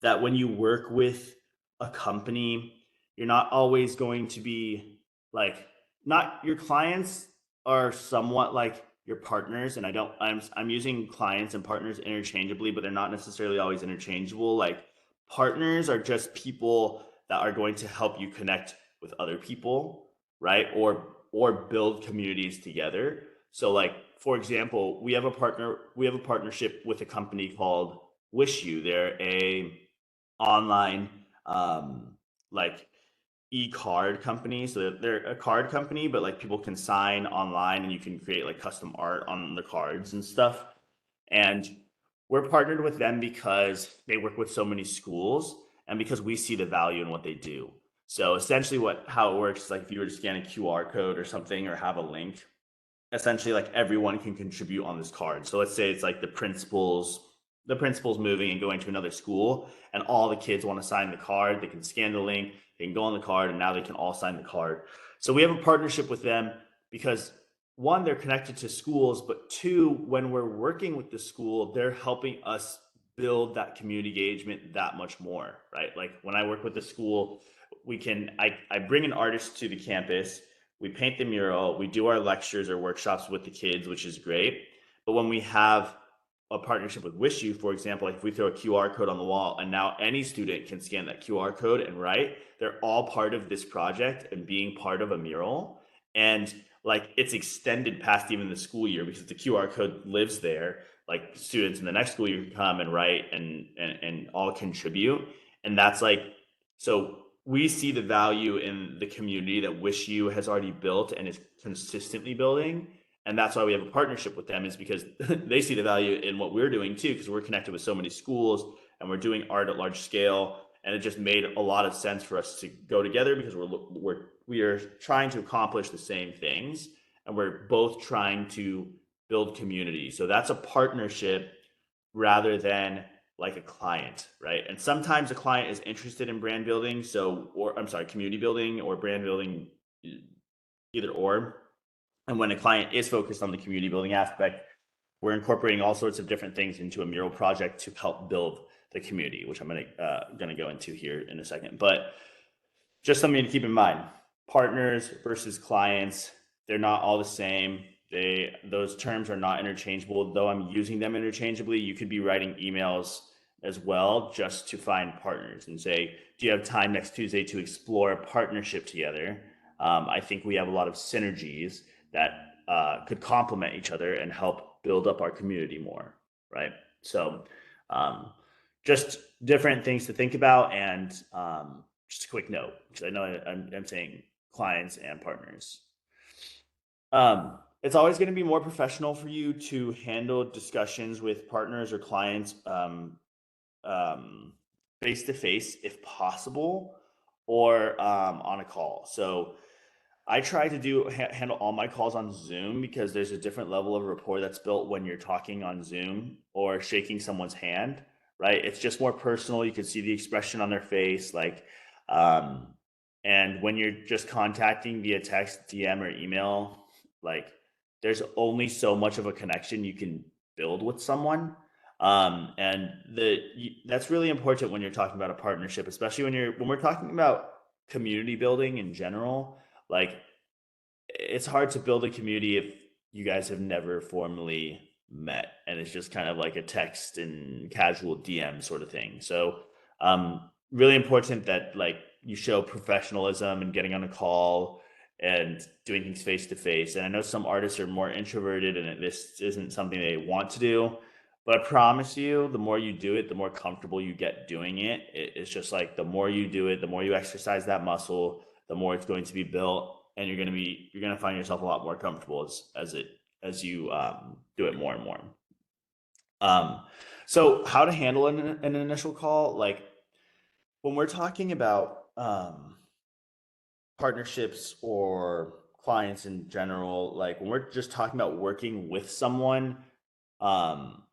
that when you work with a company, you're not always going to be like, not your clients are somewhat like your partners. And I'm using clients and partners interchangeably, but they're not necessarily always interchangeable. Like, partners are just people that are going to help you connect with other people, right? Or build communities together. So like, for example, we have a partnership with a company called Wish You. They're a online like e-card company. So they're a card company, but like people can sign online and you can create like custom art on the cards and stuff. And we're partnered with them because they work with so many schools and because we see the value in what they do. So essentially how it works is like if you were to scan a QR code or something or have a link, essentially like everyone can contribute on this card. So let's say it's like the principal's moving and going to another school, and all the kids want to sign the card. They can scan the link, they can go on the card, and now they can all sign the card. So we have a partnership with them because, one, they're connected to schools, but two, when we're working with the school, they're helping us build that community engagement that much more, right? Like when I work with the school, I bring an artist to the campus, we paint the mural, we do our lectures or workshops with the kids, which is great. But when we have a partnership with Wish You, for example, like if we throw a QR code on the wall and now any student can scan that QR code and write, they're all part of this project and being part of a mural. And like it's extended past even the school year because the QR code lives there. Like students in the next school year can come and write and all contribute. And that's like, so we see the value in the community that Wish You has already built and is consistently building. And that's why we have a partnership with them, is because they see the value in what we're doing too, because we're connected with so many schools and we're doing art at large scale. And it just made a lot of sense for us to go together because we are trying to accomplish the same things, and we're both trying to build community. So that's a partnership rather than like a client, right? And sometimes a client is interested in brand building, so, or I'm sorry, community building or brand building, either or. And when a client is focused on the community building aspect, we're incorporating all sorts of different things into a mural project to help build the community, which I'm gonna go into here in a second. But just something to keep in mind: partners versus clients, they're not all the same. those terms are not interchangeable, though I'm using them interchangeably. You could be writing emails as well just to find partners and say, do you have time next Tuesday to explore a partnership together? I think we have a lot of synergies that could complement each other and help build up our community more, right? So um, just different things to think about. And just a quick note, because I know I'm saying clients and partners. It's always going to be more professional for you to handle discussions with partners or clients face to face if possible, or on a call. So I try to handle all my calls on Zoom because there's a different level of rapport that's built when you're talking on Zoom or shaking someone's hand, right? It's just more personal. You can see the expression on their face, um, and when you're just contacting via text, DM, or email, like there's only so much of a connection you can build with someone. And that's really important when you're talking about a partnership, especially when we're talking about community building in general. Like it's hard to build a community if you guys have never formally met and it's just kind of like a text and casual DM sort of thing. So really important that like you show professionalism and getting on a call and doing things face to face. And I know some artists are more introverted and this isn't something they want to do, but I promise you, the more you do it, the more comfortable you get doing it. It's just like the more you do it, the more you exercise that muscle, the more it's going to be built, and you're gonna find yourself a lot more comfortable as you do it more and more. Um, so how to handle an initial call? Like when we're talking about partnerships or clients in general, like when we're just talking about working with someone, um,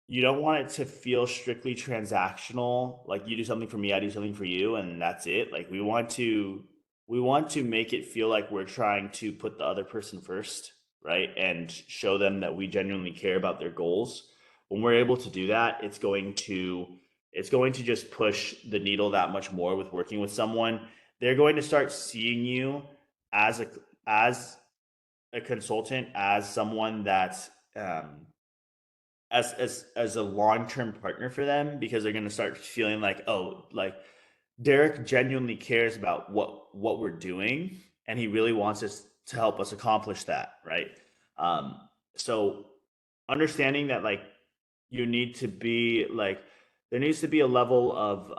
you don't want it to feel strictly transactional. Like you do something for me, I do something for you, and that's it. Like we want to make it feel like we're trying to put the other person first, right? And show them that we genuinely care about their goals. When we're able to do that, it's going to just push the needle that much more with working with someone. They're going to start seeing you as as a consultant, as someone that's as a long-term partner for them, because they're going to start feeling like, oh, like Derek genuinely cares about what we're doing and he really wants us to help us accomplish that, right? So understanding that like you need to be like there needs to be a level of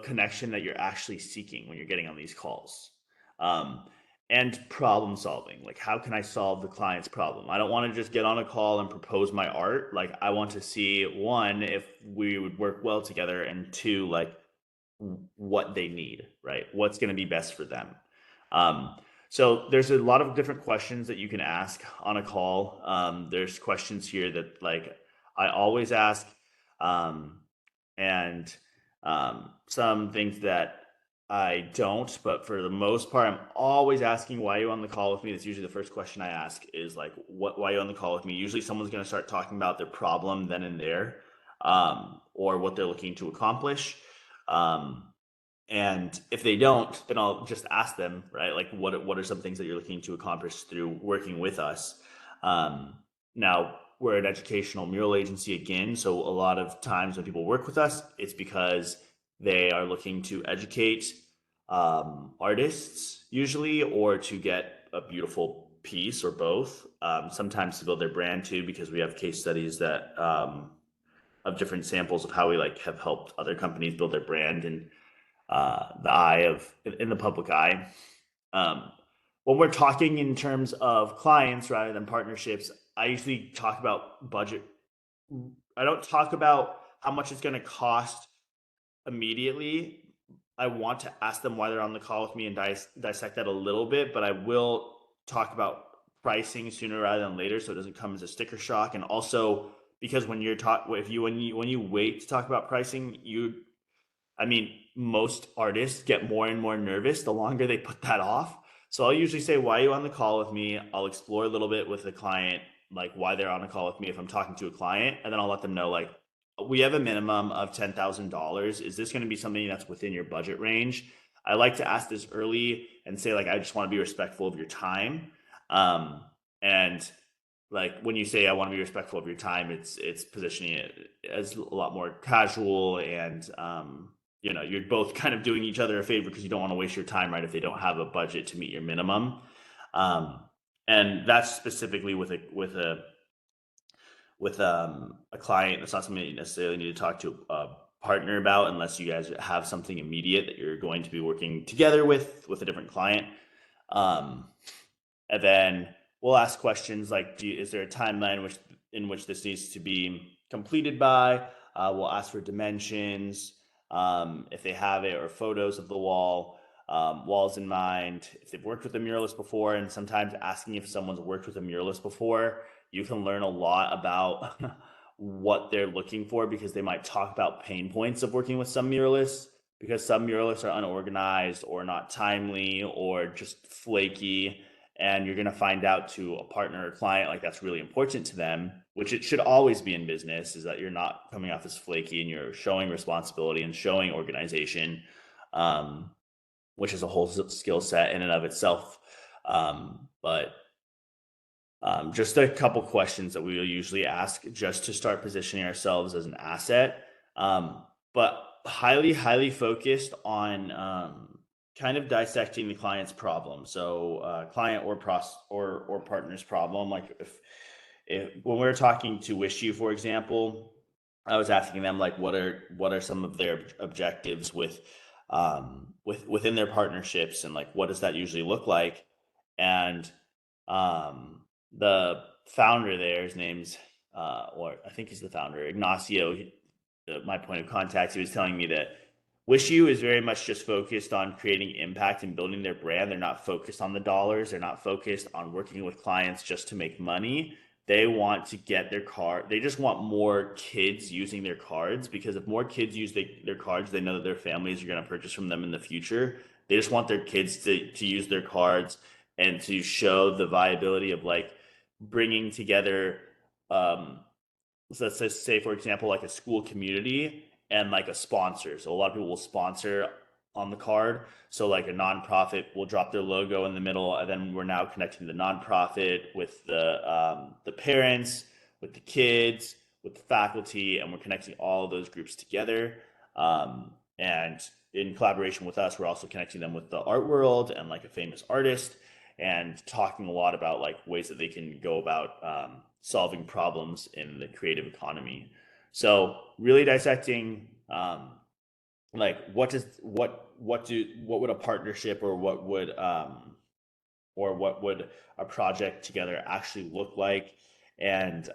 connection that you're actually seeking when you're getting on these calls. Um, and problem solving. Like, how can I solve the client's problem? I don't want to just get on a call and propose my art. Like, I want to see one, if we would work well together, and two, like, what they need, right? What's going to be best for them. Um, so there's a lot of different questions that you can ask on a call. There's questions here that like I always ask, um, and some things that I don't, but for the most part, I'm always asking, why are you on the call with me? That's usually the first question I ask is like, why are you on the call with me? Usually someone's going to start talking about their problem then and there, or what they're looking to accomplish. Um, and if they don't, then I'll just ask them, right? Like, what are some things that you're looking to accomplish through working with us? Now, we're an educational mural agency again, so a lot of times when people work with us, it's because they are looking to educate artists, usually, or to get a beautiful piece, or both. Sometimes to build their brand too, because we have case studies that of different samples of how we like have helped other companies build their brand and the eye of in the public eye. Um, when we're talking in terms of clients rather than partnerships, I usually talk about budget. I don't talk about how much it's going to cost immediately. I want to ask them why they're on the call with me and dissect that a little bit, but I will talk about pricing sooner rather than later, so it doesn't come as a sticker shock. And also because when you're talk, if you when you wait to talk about pricing, I mean, most artists get more and more nervous the longer they put that off. So I'll usually say, why are you on the call with me? I'll explore a little bit with the client, like why they're on a call with me if I'm talking to a client. And then I'll let them know, like, we have a minimum of $10,000. Is this going to be something that's within your budget range? I like to ask this early and say, like, I just want to be respectful of your time. And like when you say I want to be respectful of your time, it's positioning it as a lot more casual, and you're both kind of doing each other a favor because you don't want to waste your time, right? If they don't have a budget to meet your minimum, um, and that's specifically with a client. That's not something that you necessarily need to talk to a partner about unless you guys have something immediate that you're going to be working together with a different client. Um, and then we'll ask questions like, is there a timeline in which this needs to be completed by? We'll ask for dimensions, if they have it, or photos of the walls in mind. If they've worked with a muralist before, and sometimes asking if someone's worked with a muralist before, you can learn a lot about what they're looking for, because they might talk about pain points of working with some muralists, because some muralists are unorganized or not timely or just flaky, and you're going to find out to a partner or client like that's really important to them, which it should always be in business, is that you're not coming off as flaky and you're showing responsibility and showing organization, um, which is a whole skill set in and of itself. But just a couple questions that we will usually ask just to start positioning ourselves as an asset, but highly, highly focused on kind of dissecting the client's problem. So, client or partner's problem. Like if when we were talking to Wishu, for example, I was asking them like, what are some of their objectives within their partnerships, and like what does that usually look like? And um, the founder there, his name's or I think he's the founder, Ignacio. My point of contact, he was telling me that Wishu is very much just focused on creating impact and building their brand. They're not focused on the dollars. They're not focused on working with clients just to make money. They want to get their card. They just want more kids using their cards, because if more kids use their cards, they know that their families are going to purchase from them in the future. They just want their kids to use their cards and to show the viability of like bringing together, um, so let's just say, for example, like a school community and like a sponsor. So a lot of people will sponsor on the card. So like a nonprofit will drop their logo in the middle, and then we're now connecting the nonprofit with the parents, with the kids, with the faculty, and we're connecting all of those groups together. And in collaboration with us, we're also connecting them with the art world and like a famous artist, and talking a lot about like ways that they can go about solving problems in the creative economy. So really dissecting, like what would a partnership, or what would a project together actually look like, and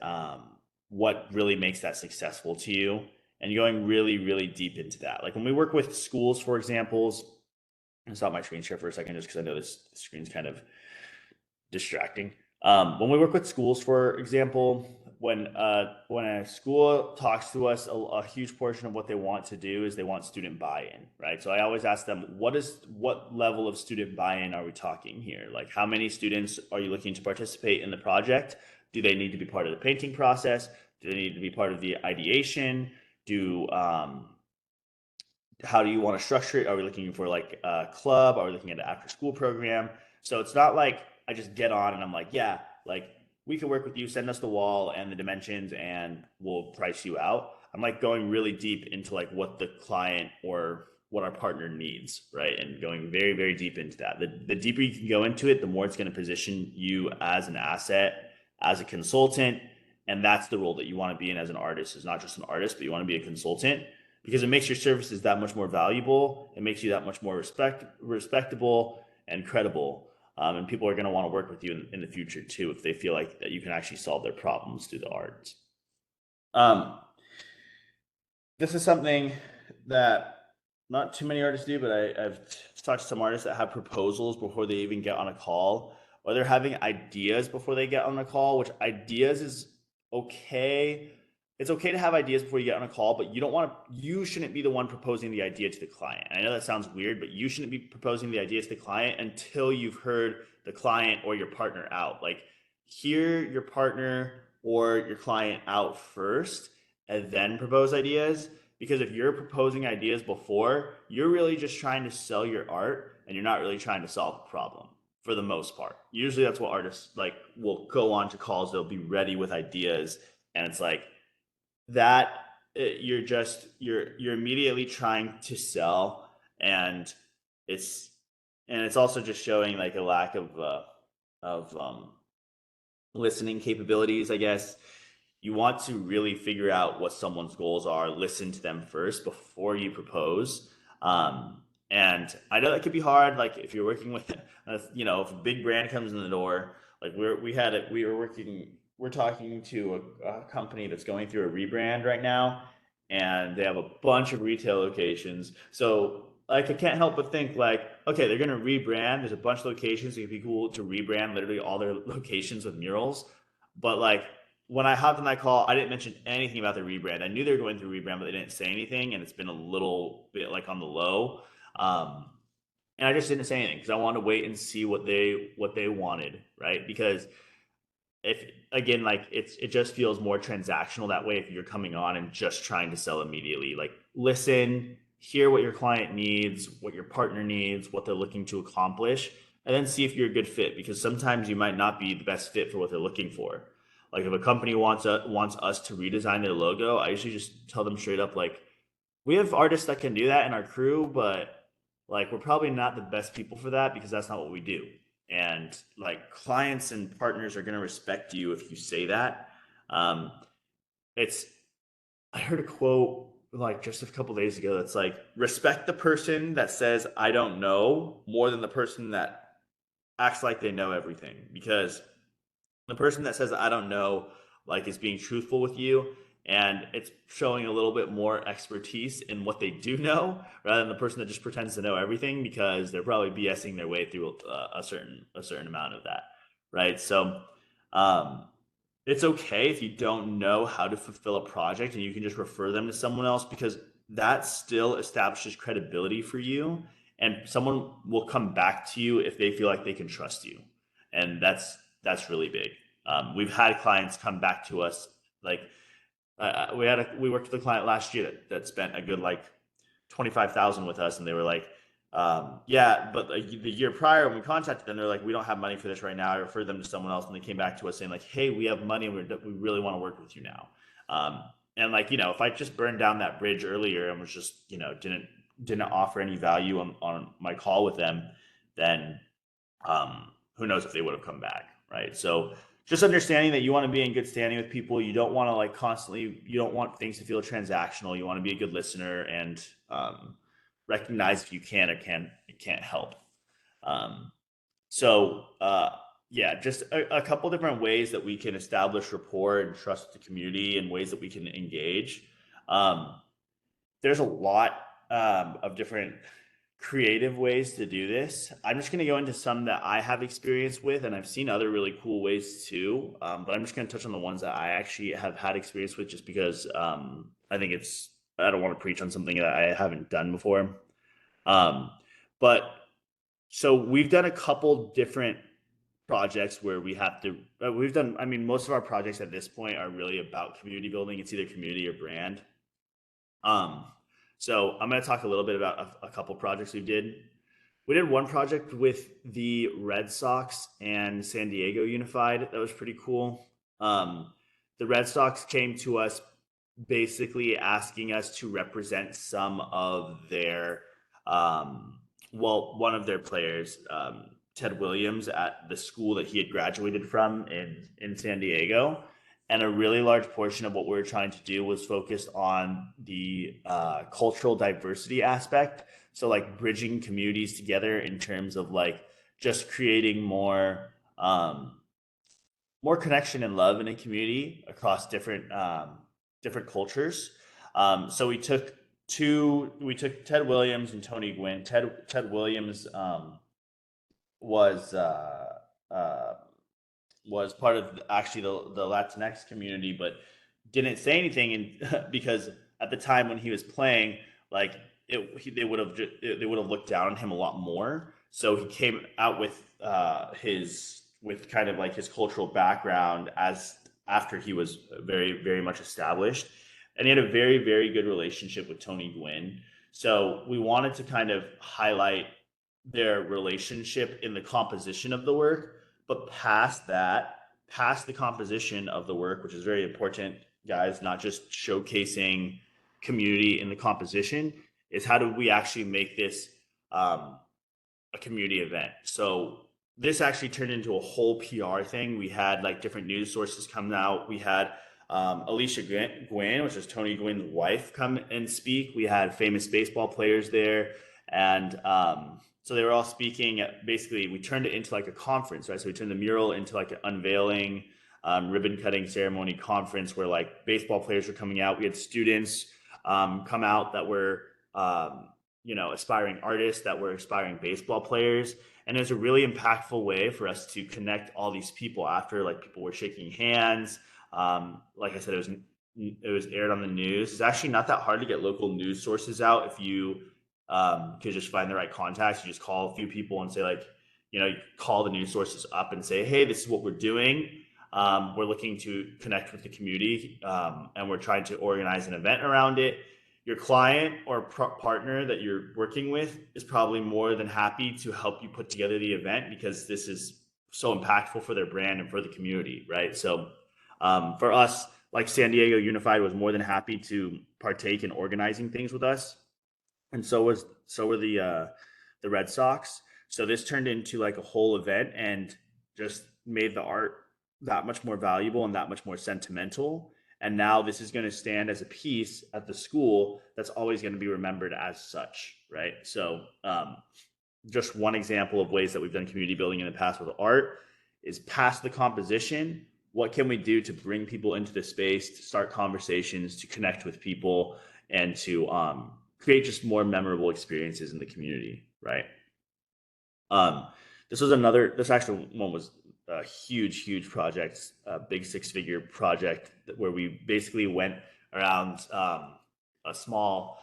what really makes that successful to you, and going really, really deep into that. Like when we work with schools, for examples, and stop my screen share for a second just because I know this screen's kind of distracting. When we work with schools, for example, when a school talks to us, a huge portion of what they want to do is they want student buy-in, right? So I always ask them, what level of student buy-in are we talking here? Like, how many students are you looking to participate in the project? Do they need to be part of the painting process? Do they need to be part of the ideation? How do you want to structure it? Are we looking for like a club? Are we looking at an after school program? So it's not like I just get on and I'm like, yeah, like we can work with you, send us the wall and the dimensions and we'll price you out. I'm like going really deep into like what the client or what our partner needs, right? And going very, very deep into that. The deeper you can go into it, the more it's going to position you as an asset, as a consultant. And that's the role that you want to be in as an artist, is not just an artist, but you want to be a consultant, because it makes your services that much more valuable. It makes you that much more respectable and credible. And people are going to want to work with you in the future too, if they feel like that you can actually solve their problems through the arts. Um, this is something that not too many artists do, but I've talked to some artists that have proposals before they even get on a call, or they're having ideas before they get on a call, which ideas is okay. It's okay to have ideas before you get on a call, but you shouldn't be the one proposing the idea to the client. And I know that sounds weird, but you shouldn't be proposing the idea to the client until you've heard the client or your partner out. Like, hear your partner or your client out first and then propose ideas. Because if you're proposing ideas before, you're really just trying to sell your art and you're not really trying to solve a problem. for the most part. Usually that's what artists like will go on to calls, they'll be ready with ideas, and it's like that you're immediately trying to sell, and it's it's also just showing like a lack of listening capabilities, I guess. You want to really figure out what someone's goals are, listen to them first before you propose. And I know that could be hard. Like if you're working with, if a big brand comes in the door, like we're talking to a company that's going through a rebrand right now, and they have a bunch of retail locations. So like I can't help but think like, okay, they're gonna rebrand. There's a bunch of locations. It'd be cool to rebrand literally all their locations with murals. But like when I hopped on that call, I didn't mention anything about the rebrand. I knew they were going through rebrand, but they didn't say anything, and it's been a little bit like on the low. Um, and I just didn't say anything because I wanted to wait and see what they wanted, right? Because if again, like it just feels more transactional that way if you're coming on and just trying to sell immediately. Like listen, hear what your client needs, what your partner needs, what they're looking to accomplish, and then see if you're a good fit, because sometimes you might not be the best fit for what they're looking for. Like if a company wants us to redesign their logo, I usually just tell them straight up like, we have artists that can do that in our crew, but like we're probably not the best people for that because that's not what we do. And like clients and partners are going to respect you if you say that. Um, it's I heard a quote like just a couple days ago that's like, respect the person that says I don't know more than the person that acts like they know everything, because the person that says I don't know like is being truthful with you, and it's showing a little bit more expertise in what they do know rather than the person that just pretends to know everything, because they're probably BSing their way through a certain amount of that, right? So um, it's okay if you don't know how to fulfill a project and you can just refer them to someone else, because that still establishes credibility for you, and someone will come back to you if they feel like they can trust you, and that's really big. We've had clients come back to us like we worked with a client last year that spent a good like 25,000 with us, and they were like, yeah, but like the year prior when we contacted them, they're like, we don't have money for this right now. I referred them to someone else, and they came back to us saying like, hey, we have money, and we really want to work with you now. And like, if I just burned down that bridge earlier and was just, didn't offer any value on my call with them, then who knows if they would have come back, right? So just understanding that you want to be in good standing with people. You don't want to like constantly, you don't want things to feel transactional. You want to be a good listener, and recognize if you can or can't help. Um, so yeah, just a couple different ways that we can establish rapport and trust with the community, and ways that we can engage. Um, there's a lot of different creative ways to do this. I'm just going to go into some that I have experience with, and I've seen other really cool ways too. But I'm just going to touch on the ones that I actually have had experience with, just because I think I don't want to preach on something that I haven't done before. Um, but so we've done a couple different projects where we've done, I mean, most of our projects at this point are really about community building. It's either community or brand. Um, so I'm going to talk a little bit about a couple projects we did. We did one project with the Red Sox and San Diego Unified. That was pretty cool. The Red Sox came to us basically asking us to represent some of their, one of their players, Ted Williams, at the school that he had graduated from in San Diego. And a really large portion of what we were trying to do was focused on the cultural diversity aspect. So like bridging communities together in terms of like just creating more connection and love in a community across different cultures. So we took Ted Williams and Tony Gwynn. Ted Williams was uh, was part of actually the Latinx community, but didn't say anything, and because at the time when he was playing, like they would have looked down on him a lot more. So he came out with his with kind of like his cultural background as after he was very very much established, and he had a very good relationship with Tony Gwynn. So we wanted to kind of highlight their relationship in the composition of the work, but past that, past the composition of the work, which is very important, guys, not just showcasing community in the composition, is how do we actually make this um, a community event. So this actually turned into a whole PR thing. We had like different news sources coming out. We had Alicia Gwynn, which is Tony Gwynn's wife, come and speak. We had famous baseball players there, and so they were all speaking. Basically, we turned it into like a conference, right? So we turned the mural into like an unveiling, ribbon cutting ceremony conference where like baseball players were coming out. We had students come out that were aspiring artists, that were aspiring baseball players. And it was a really impactful way for us to connect all these people after, like, people were shaking hands. Like I said, it was aired on the news. It's actually not that hard to get local news sources out if you could just find the right contacts. You just call a few people and say, like, you call the news sources up and say, hey, this is what we're doing. We're looking to connect with the community, and we're trying to organize an event around it. Your client or partner that you're working with is probably more than happy to help you put together the event because this is so impactful for their brand and for the community, right? So for us, like, San Diego Unified was more than happy to partake in organizing things with us, and so were the Red Sox. So this turned into like a whole event and just made the art that much more valuable and that much more sentimental. And now this is going to stand as a piece at the school that's always going to be remembered as such, right? So just one example of ways that we've done community building in the past with art is past the composition. What can we do to bring people into the space, to start conversations, to connect with people, and to create just more memorable experiences in the community, right? Um, this actual one was a huge project, a big six-figure project where we basically went around a small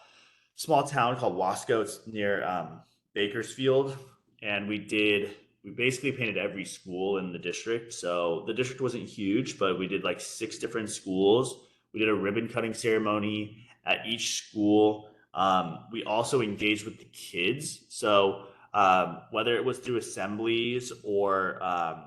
town called Wasco. It's near Bakersfield, and we basically painted every school in the district. So the district wasn't huge, but we did like 6 different schools. We did a ribbon cutting ceremony at each school. We also engaged with the kids. So whether it was through assemblies or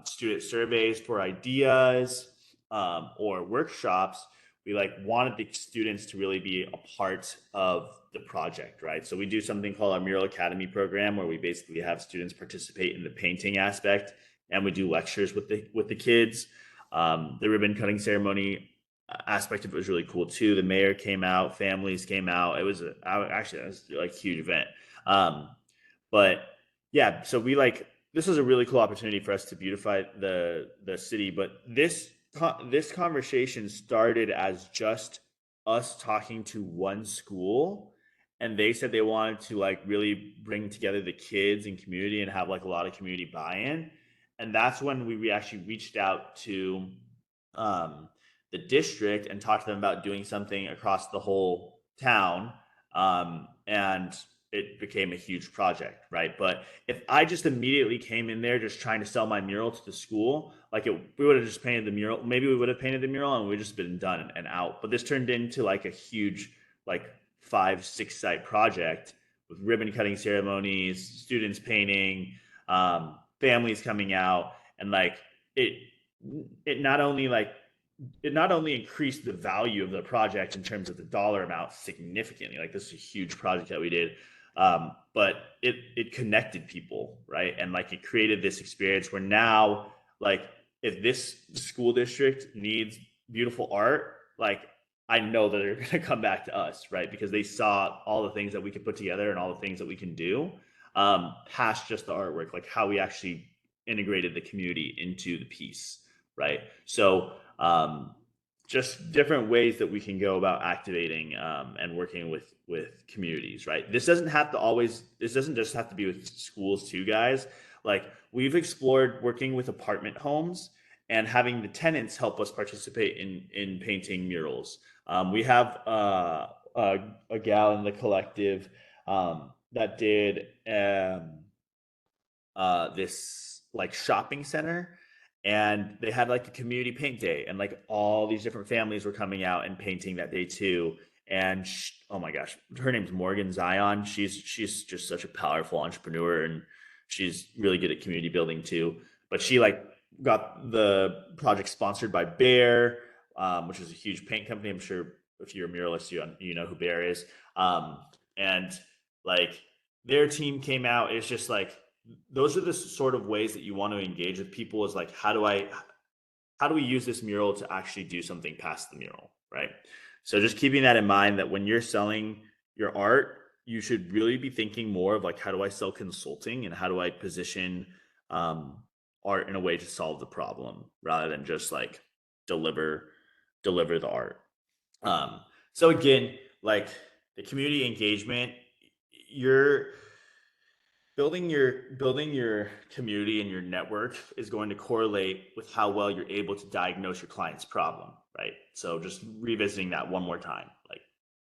student surveys for ideas, or workshops, we like wanted the students to really be a part of the project, right? So we do something called our Mural Academy program, where we basically have students participate in the painting aspect, and we do lectures with the kids. The ribbon cutting ceremony aspect of it was really cool too. The mayor came out, families came out. Actually, that was like a huge event. But yeah, so this was a really cool opportunity for us to beautify the city. But this conversation started as just us talking to one school, and they said they wanted to like really bring together the kids and community and have like a lot of community buy-in. And that's when we actually reached out to um, the district and talked to them about doing something across the whole town. And it became a huge project, right? But if I just immediately came in there just trying to sell my mural to the school, we would have just painted the mural. Maybe we would have painted the mural and we'd just been done and out. But this turned into like a huge, like 5-6 site project with ribbon cutting ceremonies, students painting, families coming out, and like it it not only like it not only increased the value of the project in terms of the dollar amount significantly, like this is a huge project that we did, but it connected people, right? And like it created this experience where now, like, if this school district needs beautiful art, like, I know that they're going to come back to us, right? Because they saw all the things that we could put together and all the things that we can do, past just the artwork, like how we actually integrated the community into the piece, right? So just different ways that we can go about activating and working with communities, right? This doesn't just have to be with schools too, guys. Like, we've explored working with apartment homes and having the tenants help us participate in painting murals. We have a gal in the collective that did this like shopping center, and they had like a community paint day, and like all these different families were coming out and painting that day too. And oh my gosh, her name's Morgan Zion. She's just such a powerful entrepreneur, and she's really good at community building too. But she like got the project sponsored by Bear, which is a huge paint company. I'm sure if you're a muralist, you know who Bear is. And like their team came out. It's just like those are the sort of ways that you want to engage with people. Is like how do we use this mural to actually do something past the mural, right? So just keeping that in mind that when you're selling your art, you should really be thinking more of like how do I sell consulting and how do I position um, art in a way to solve the problem rather than just like deliver deliver the art. Um, so again, like the community engagement, you're building your community and your network is going to correlate with how well you're able to diagnose your client's problem, right? So just revisiting that one more time, like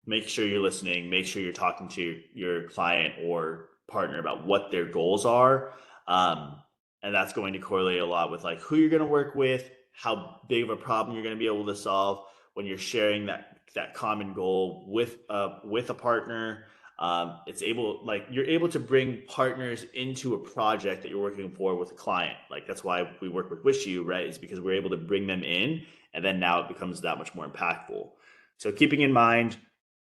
make sure you're listening, make sure you're talking to your client or partner about what their goals are. um, and that's going to correlate a lot with like who you're going to work with, how big of a problem you're going to be able to solve when you're sharing that common goal with a partner. It's able like you're able to bring partners into a project that you're working for with a client. Like that's why we work with Wish You, right? Is because we're able to bring them in, and then now it becomes that much more impactful. So keeping in mind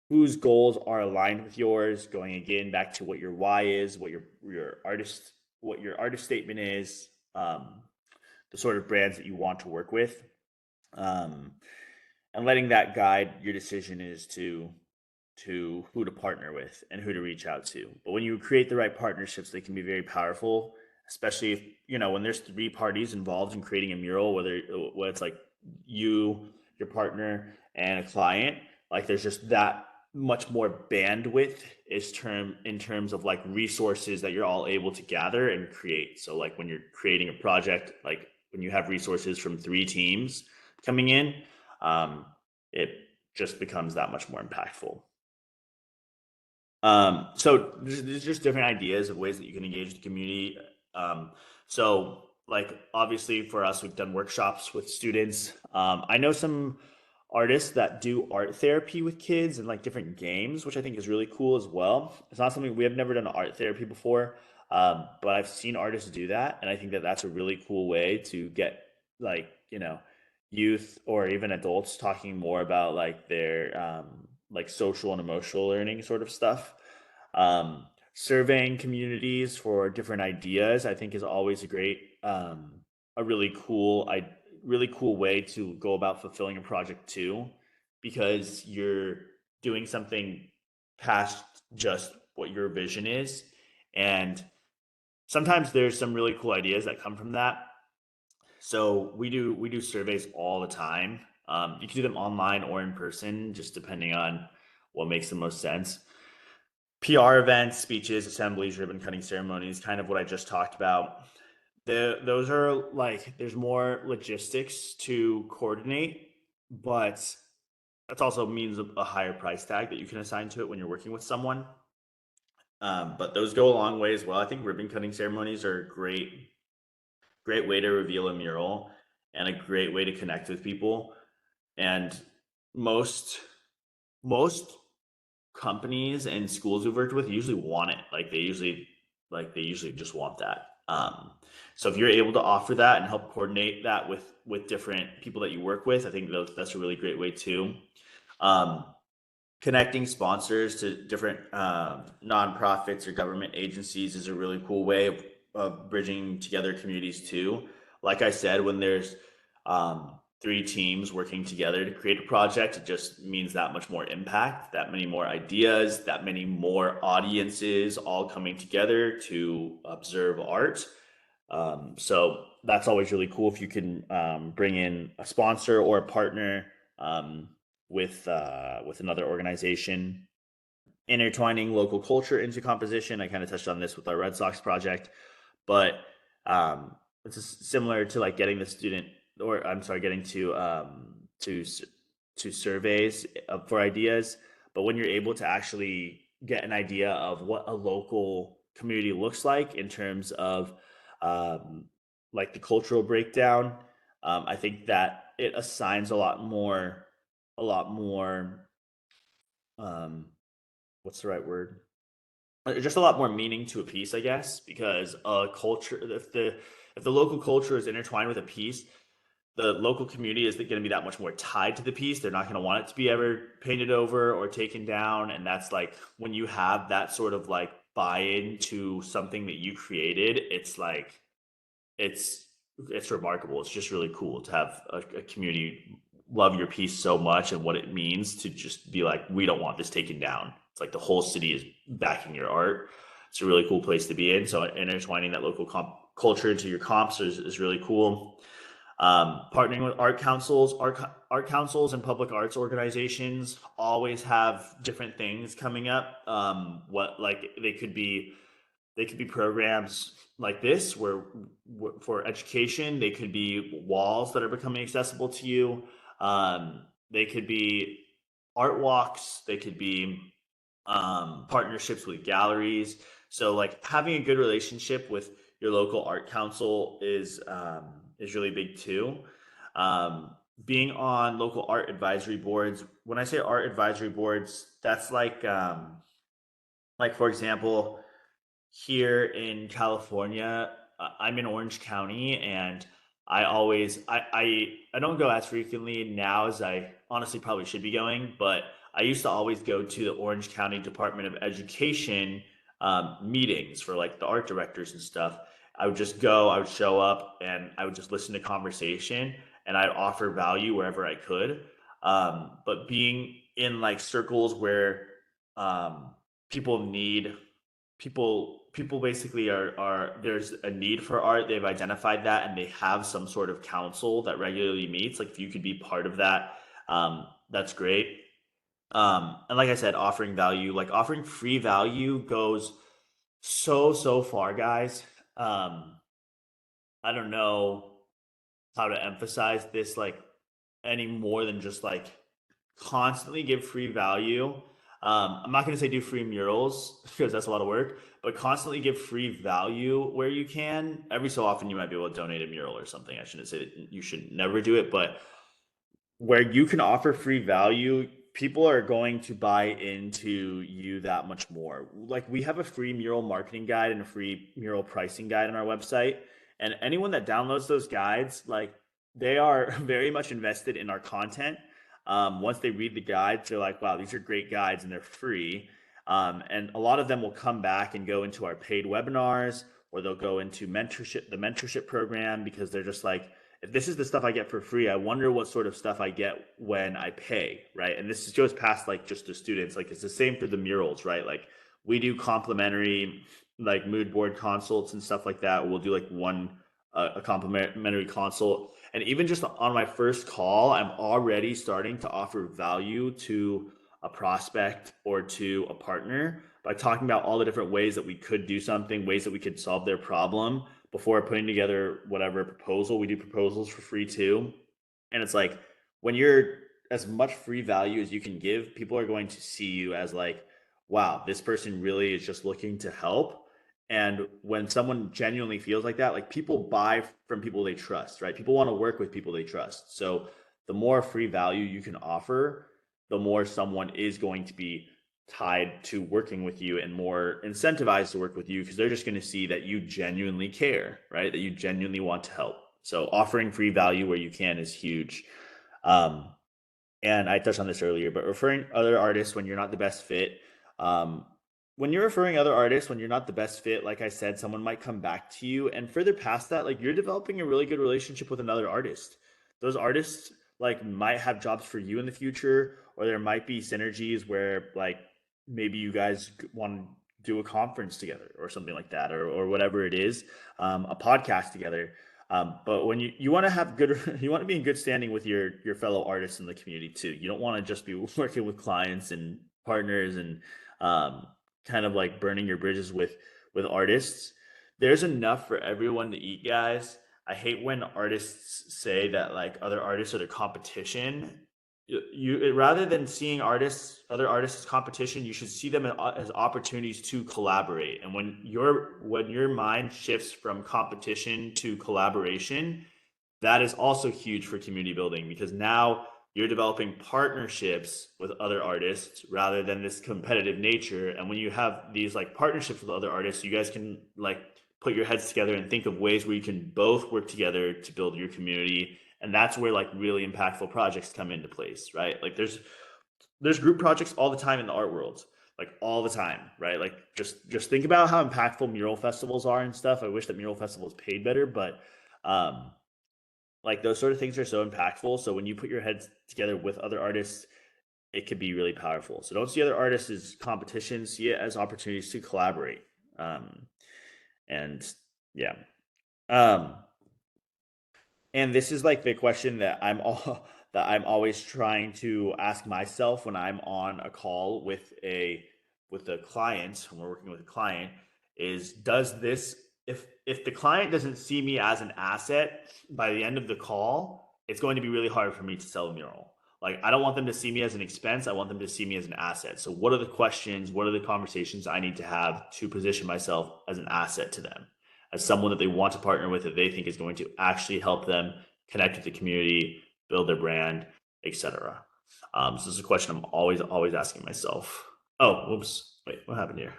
whose goals are aligned with yours, going again back to what your why is, what your artist statement is, the sort of brands that you want to work with, um, and letting that guide your decision is to who to partner with and who to reach out to. But when you create the right partnerships, they can be very powerful, especially if, when there's three parties involved in creating a mural, whether it's like you, your partner, and a client, like there's just that much more bandwidth in terms of like resources that you're all able to gather and create. So like when you're creating a project, like when you have resources from three teams coming in, it just becomes that much more impactful. So there's just different ideas of ways that you can engage the community. So like obviously for us, we've done workshops with students. I know some artists that do art therapy with kids and like different games, which I think is really cool as well. It's not something we have never done art therapy before, but I've seen artists do that, and I think that that's a really cool way to get like youth or even adults talking more about like their like social and emotional learning sort of stuff. Surveying communities for different ideas, I think, is always a really cool way to go about fulfilling a project too, because you're doing something past just what your vision is, and sometimes there's some really cool ideas that come from that. So we do surveys all the time. You can do them online or in person, just depending on what makes the most sense. PR events, speeches, assemblies, ribbon cutting ceremonies, kind of what I just talked about. Those are like there's more logistics to coordinate, but that also means a higher price tag that you can assign to it when you're working with someone. But those go a long way as well. I think ribbon cutting ceremonies are a great way to reveal a mural and a great way to connect with people. And most most companies and schools we've worked with usually want it. Like they usually just want that. So if you're able to offer that and help coordinate that with different people that you work with, I think that's a really great way too. Um, Connecting sponsors to different nonprofits or government agencies is a really cool way of bridging together communities too. Like I said, when there's three teams working together to create a project, it just means that much more impact, that many more ideas, that many more audiences all coming together to observe art. So that's always really cool if you can bring in a sponsor or a partner with another organization, intertwining local culture into composition. I kind of touched on this with our Red Sox project, but um, similar to like getting the student, or I'm sorry, getting to surveys for ideas. But when you're able to actually get an idea of what a local community looks like in terms of um, like the cultural breakdown, I think that it assigns a lot more. Um, what's the right word? just a lot more meaning to a piece, I guess, because a culture, if the local culture is intertwined with a piece, the local community is going to be that much more tied to the piece. They're not going to want it to be ever painted over or taken down. And that's like when you have that sort of like buy-in to something that you created, it's like it's it's remarkable. It's just really cool to have a community love your piece so much and what it means to just be like, we don't want this taken down. It's like the whole city is backing your art. It's a really cool place to be in. So intertwining that local culture into your comps is really cool. Partnering with art councils and public arts organizations always have different things coming up. What like they could be programs like this where for education. They could be walls that are becoming accessible to you. They could be art walks. They could be partnerships with galleries. So like having a good relationship with your local art council is really big too. um, Being on local art advisory boards. When I say art advisory boards, that's like for example, here in California, I'm in Orange County, and I don't go as frequently now as I honestly probably should be going, but I used to always go to the Orange County Department of Education meetings for like the art directors and stuff. I would just go, I would show up, and I would just listen to conversation, and I'd offer value wherever I could. But being in like circles where um, people need people basically are there's a need for art. They've identified that, and they have some sort of council that regularly meets. Like if you could be part of that, that's great. And like I said, offering value, like offering free value goes so far, guys. um I don't know how to emphasize this like any more than just like constantly give free value. I'm not going to say do free murals because that's a lot of work, but constantly give free value where you can. Every so often, you might be able to donate a mural or something. I shouldn't say that you should never do it, but where you can offer free value, people are going to buy into you that much more. Like we have a free mural marketing guide and a free mural pricing guide on our website. And anyone that downloads those guides, like they are very much invested in our content. Once they read the guides, they're like, wow, these are great guides and they're free. And a lot of them will come back and go into our paid webinars, or they'll go into the mentorship program, because they're just like, if this is the stuff I get for free, I wonder what sort of stuff I get when I pay, right? And this goes past like just the students. Like it's the same for the murals, right? Like we do complimentary like mood board consults and stuff like that. We'll do like one a complimentary consult, and even just on my first call, I'm already starting to offer value to a prospect or to a partner by talking about all the different ways that we could do something, ways that we could solve their problem before putting together whatever proposal. We do proposals for free too. And it's like when you're as much free value as you can give, people are going to see you as like, wow, this person really is just looking to help. And when someone genuinely feels like that, like people buy from people they trust, right? People want to work with people they trust. So the more free value you can offer, the more someone is going to be tied to working with you and more incentivized to work with you, because they're just going to see that you genuinely care, right? That you genuinely want to help. So offering free value where you can is huge. Um, and I touched on this earlier, but referring other artists when you're not the best fit. Um, when you're referring other artists when you're not the best fit, like I said, someone might come back to you. And further past that, like you're developing a really good relationship with another artist. Those artists like might have jobs for you in the future, or there might be synergies where like maybe you guys want to do a conference together or something like that, or whatever it is, a podcast together. But when you want to have good, you want to be in good standing with your fellow artists in the community too. You don't want to just be working with clients and partners and um, kind of like burning your bridges with artists. There's enough for everyone to eat, guys. I hate when artists say that like other artists are their competition. Rather than seeing other artists as competition, you should see them as opportunities to collaborate. And when your mind shifts from competition to collaboration, that is also huge for community building, because now you're developing partnerships with other artists rather than this competitive nature. And when you have these like partnerships with other artists, you guys can like put your heads together and think of ways where you can both work together to build your community. And that's where like really impactful projects come into place, right? Like there's group projects all the time in the art world, like all the time, right? Like just think about how impactful mural festivals are and stuff. I wish that mural festivals paid better, but um like those sort of things are so impactful. So when you put your heads together with other artists, it could be really powerful. So don't see other artists as competition, see it as opportunities to collaborate. Um, and yeah. Um, and this is like the question that I'm all that I'm always trying to ask myself when I'm on a call with a client, when we're working with a client, is does this if the client doesn't see me as an asset by the end of the call, it's going to be really hard for me to sell a mural. Like I don't want them to see me as an expense. I want them to see me as an asset. So what are the questions? What are the conversations I need to have to position myself as an asset to them? As someone that they want to partner with that they think is going to actually help them connect with the community, build their brand, etc. So this is a question I'm always asking myself. Oh, whoops! Wait, what happened here?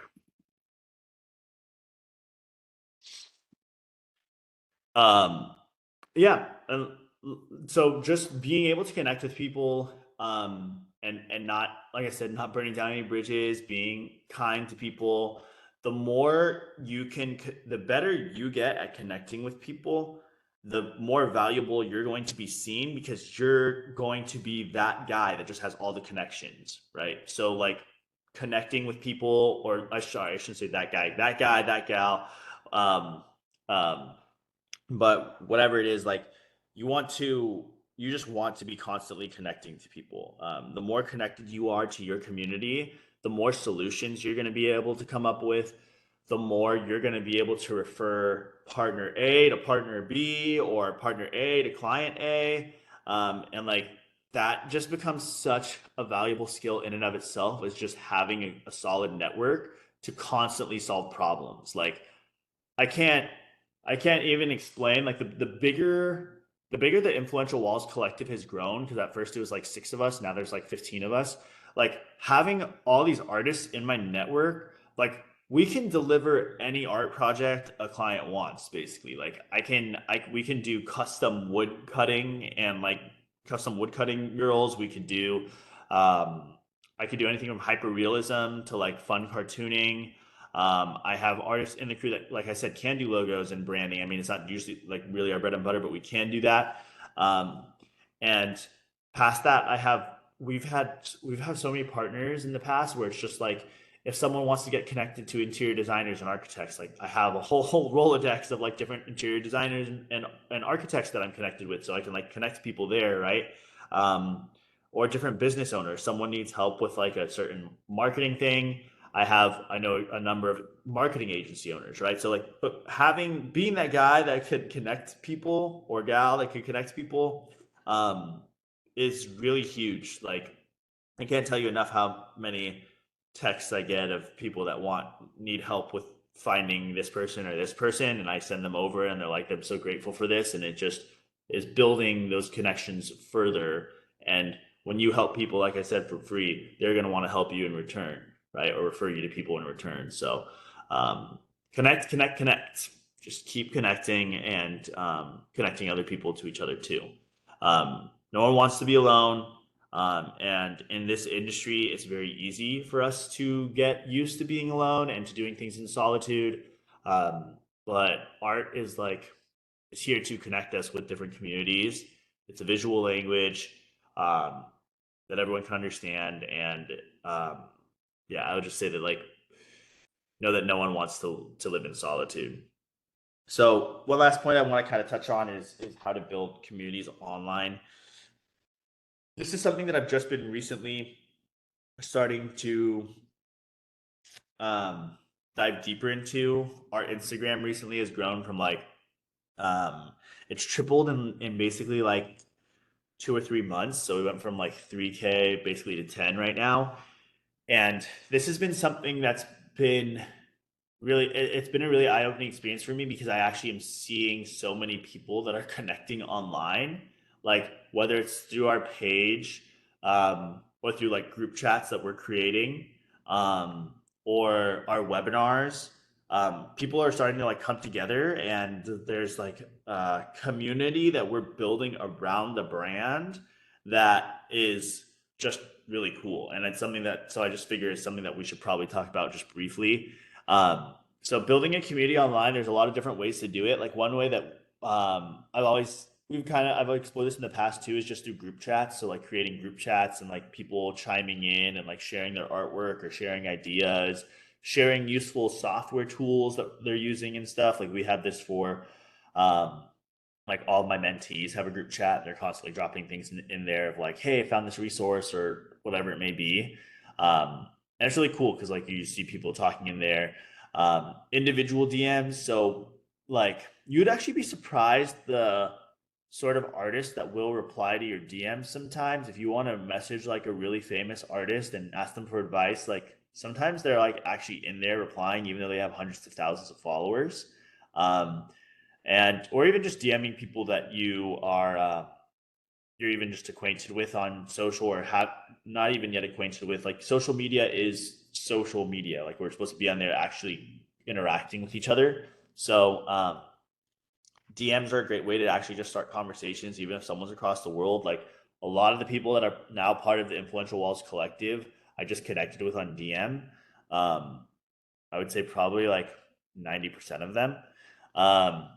Um, yeah, and so just being able to connect with people, and not like I said, not burning down any bridges, being kind to people. The more you can, the better you get at connecting with people, the more valuable you're going to be seen because you're going to be that guy that just has all the connections, right? So like connecting with people, or sorry, I shouldn't say that guy, that gal. Um, um, but whatever it is, like you want to you just want to be constantly connecting to people. The more connected you are to your community, the more solutions you're going to be able to come up with, the more you're going to be able to refer partner A to partner B or partner A to client A. And like that just becomes such a valuable skill in and of itself, is just having a solid network to constantly solve problems. Like I can't I can't even explain like the bigger the influential walls collective has grown, because at first it was like 6 of us, now there's like 15 of us. Like having all these artists in my network, like we can deliver any art project a client wants basically. Like we can do custom wood cutting and like custom wood cutting murals. We could do I could do anything from hyper realism to like fun cartooning. I have artists in the crew that, like I said, can do logos and branding. I mean, it's not usually like really our bread and butter, but we can do that. Um, and past that, we've had so many partners in the past where it's just like if someone wants to get connected to interior designers and architects, like I have a whole Rolodex of like different interior designers and architects that I'm connected with, so I can like connect people there, right? Um, or different business owners. Someone needs help with like a certain marketing thing. I know a number of marketing agency owners, right? So like, but having being that guy that could connect people, or gal that could connect people, um, is really huge. Like I can't tell you enough how many texts I get of people that need help with finding this person or this person, and I send them over, and they're like, I'm so grateful for this, and it just is building those connections further. And when you help people, like I said, for free, they're going to want to help you in return, right? Or refer you to people in return. So um, connect. Just keep connecting, and connecting other people to each other too. No one wants to be alone. And in this industry, it's very easy for us to get used to being alone and to doing things in solitude. Um, but art is like, it's here to connect us with different communities. It's a visual language, um, that everyone can understand. And um, yeah, I would just say that like, know that no one wants to live in solitude. So one last point I want to kind of touch on is how to build communities online. This is something that I've just been recently starting to um, dive deeper into. Our Instagram recently has grown from like um, it's tripled in basically like 2 or 3 months. So we went from like 3K basically to 10 right now. And this has been something that's been it's been a really eye-opening experience for me, because I actually am seeing so many people that are connecting online. like whether it's through our page, or through like group chats that we're creating, or our webinars. People are starting to like come together, and there's like a community that we're building around the brand that is just really cool. And it's something that, so I just figure it's something that we should probably talk about just briefly. So building a community online, there's a lot of different ways to do it. Like one way that I've explored this in the past too, is just through group chats. So like creating group chats and like people chiming in and like sharing their artwork or sharing ideas, sharing useful software tools that they're using and stuff. Like we have this for um, like all of my mentees have a group chat. They're constantly dropping things in there of like, hey, I found this resource or whatever it may be. And it's really cool because like you see people talking in there, individual DMs. So like you'd actually be surprised the sort of artist that will reply to your DMs sometimes. If you want to message like a really famous artist and ask them for advice, like sometimes they're like actually in there replying, even though they have hundreds of thousands of followers. Um, and or even just DMing people that you're even just acquainted with on social, or have not even yet acquainted with. Like social media is social media. Like we're supposed to be on there actually interacting with each other. So DMs are a great way to actually just start conversations, even if someone's across the world. Like a lot of the people that are now part of the Influential Walls Collective, I just connected with on DM. Um, I would say probably like 90% of them. Um,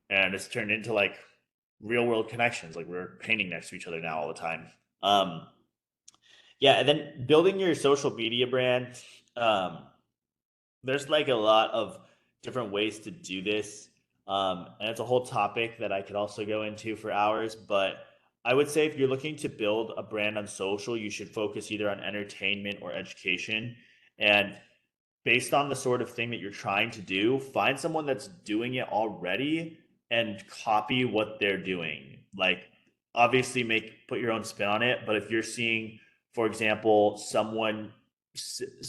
and it's turned into like real world connections. Like we're painting next to each other now all the time. Um, yeah, and then building your social media brand. Um, there's like a lot of different ways to do this, and it's a whole topic that I could also go into for hours. But I would say if you're looking to build a brand on social, you should focus either on entertainment or education. And based on the sort of thing that you're trying to do, find someone that's doing it already and copy what they're doing. Like obviously put your own spin on it, but if you're seeing, for example, someone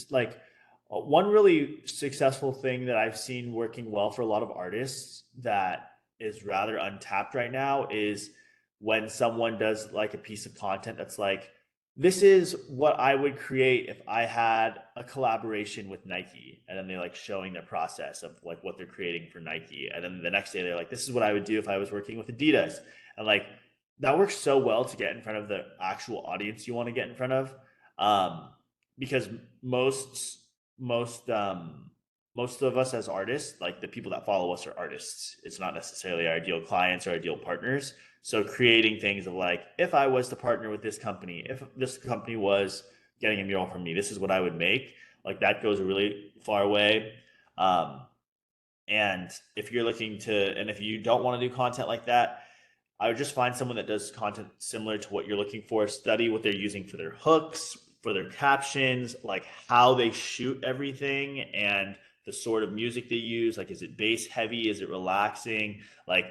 like one really successful thing that I've seen working well for a lot of artists that is rather untapped right now is when someone does like a piece of content that's like, this is what I would create if I had a collaboration with Nike. And then they like showing their process of like what they're creating for Nike. And then the next day they're like, this is what I would do if I was working with Adidas. And like that works so well to get in front of the actual audience you want to get in front of. Um, because most most of us as artists, like the people that follow us are artists. It's not necessarily our ideal clients or ideal partners. So creating things of like, if I was to partner with this company, if this company was getting a mural from me, this is what I would make. Like that goes a really far way. Um, and if you're looking to, and if you don't want to do content like that, I would just find someone that does content similar to what you're looking for. Study what they're using for their hooks, for their captions, like how they shoot everything and the sort of music they use. Like, is it bass heavy? Is it relaxing? Like,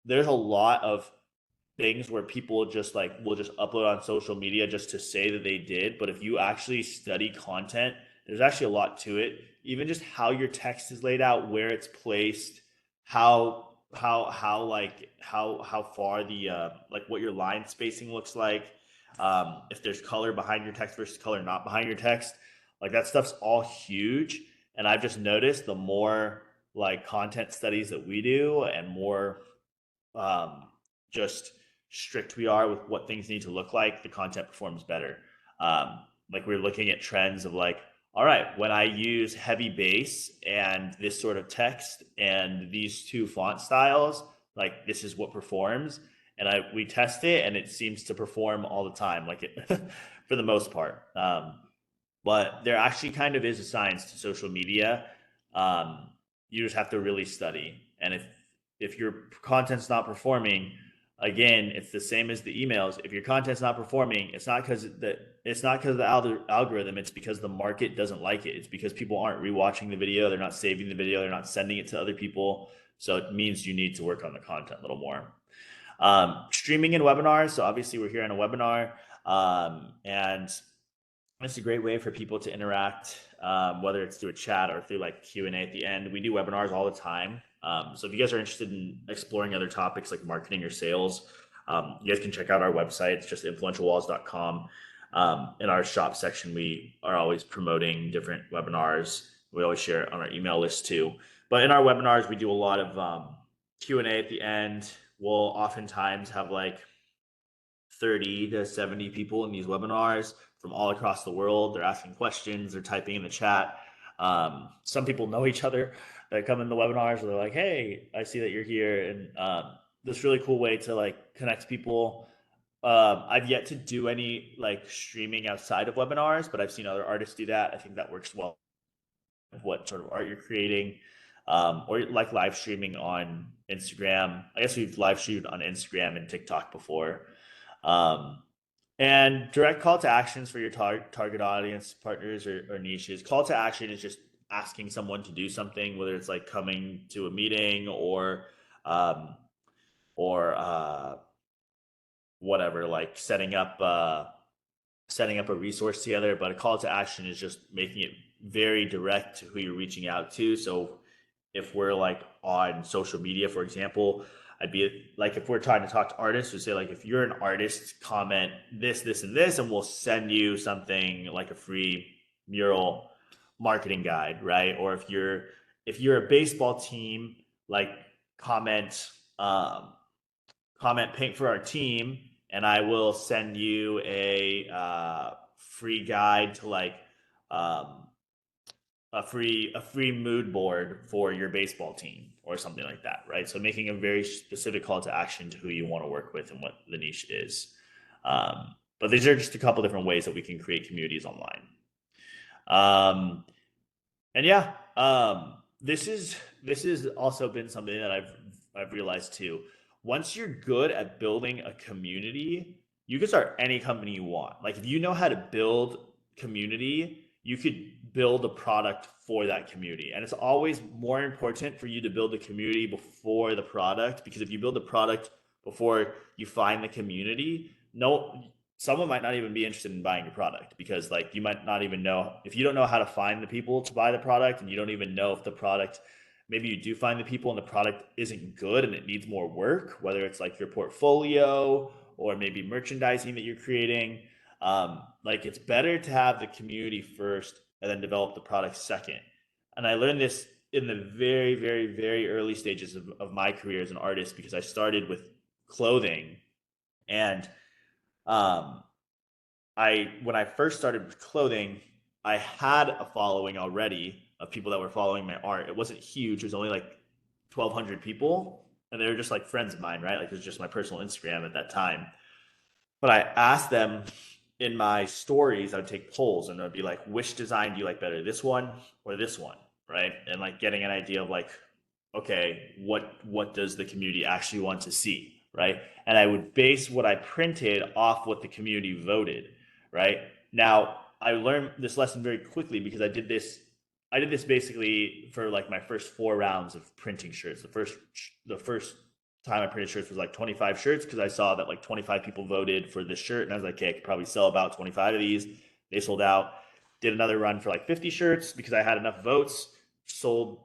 there's a lot of things where people just like will just upload on social media just to say that they did. But if you actually study content, there's actually a lot to it. Even just how your text is laid out, where it's placed, how far the like what your line spacing looks like, if there's color behind your text versus color not behind your text, like that stuff's all huge. And I've just noticed the more like content studies that we do and more um, just strict we are with what things need to look like, the content performs better. Like we're looking at trends of like, all right, when I use heavy base and this sort of text and these two font styles, like this is what performs. And we test it and it seems to perform all the time, like it for the most part. But there actually kind of is a science to social media. Um, you just have to really study. And if your content's not performing, again, it's the same as the emails. If your content's not performing, it's not because of the algorithm. It's because the market doesn't like it. It's because people aren't rewatching the video. They're not saving the video. They're not sending it to other people. So it means you need to work on the content a little more. Streaming and webinars. So obviously we're here on a webinar, and it's a great way for people to interact, whether it's through a chat or through like Q&A at the end. We do webinars all the time. So if you guys are interested in exploring other topics like marketing or sales, You guys can check out our website. It's just influentialwalls.com. In our shop section, we are always promoting different webinars. We always share it on our email list too. But in our webinars, we do a lot of Q&A at the end. We'll oftentimes have like 30 to 70 people in these webinars from all across the world. They're asking questions, they're typing in the chat. Some people know each other that come in the webinars. They're like, "Hey, I see that you're here," and this really cool way to like connect people. I've yet to do any like streaming outside of webinars, but I've seen other artists do that. I think that works well with what sort of art you're creating, or like live streaming on Instagram. I guess we've live streamed on Instagram and TikTok before. Um, and direct call to actions for your target audience, partners, or niches. Call to action is just asking someone to do something, whether it's like coming to a meeting um, or whatever, like setting up a resource together. But a call to action is just making it very direct to who you're reaching out to. So if we're like on social media, for example, I'd be like, if we're trying to talk to artists, we'd say like, if you're an artist, comment this, this, and this, and we'll send you something like a free mural marketing guide, right? Or if you're a baseball team, like comment comment paint for our team, and I will send you a free guide to like um, a free mood board for your baseball team or something like that, right? So making a very specific call to action to who you want to work with and what the niche is. But these are just a couple different ways that we can create communities online. And yeah, this has also been something that I've realized too. Once you're good at building a community, you can start any company you want. Like if you know how to build community, you could build a product for that community. And it's always more important for you to build the community before the product, because if you build the product before you find the community, no, someone might not even be interested in buying your product, because like you might not even know, if you don't know how to find the people to buy the product, and you don't even know if the product, maybe you do find the people and the product isn't good and it needs more work, whether it's like your portfolio or maybe merchandising that you're creating. Like it's better to have the community first and then develop the product second. And I learned this in the very, very, very early stages of my career as an artist, because I started with clothing. And um, when I first started with clothing, I had a following already of people that were following my art. It wasn't huge. It was only like 1,200 people, and they were just like friends of mine, right? Like it was just my personal Instagram at that time. But I asked them in my stories, I would take polls and I'd be like, which design do you like better, this one or this one, right? And like getting an idea of like, okay, what does the community actually want to see, right? And I would base what I printed off what the community voted, right? Now I learned this lesson very quickly, because I did this basically for like my first 4 rounds of printing shirts. The first time I printed shirts was like 25 shirts, because I saw that like 25 people voted for this shirt, and I was like, okay, I could probably sell about 25 of these. They sold out. Did another run for like 50 shirts because I had enough votes. Sold,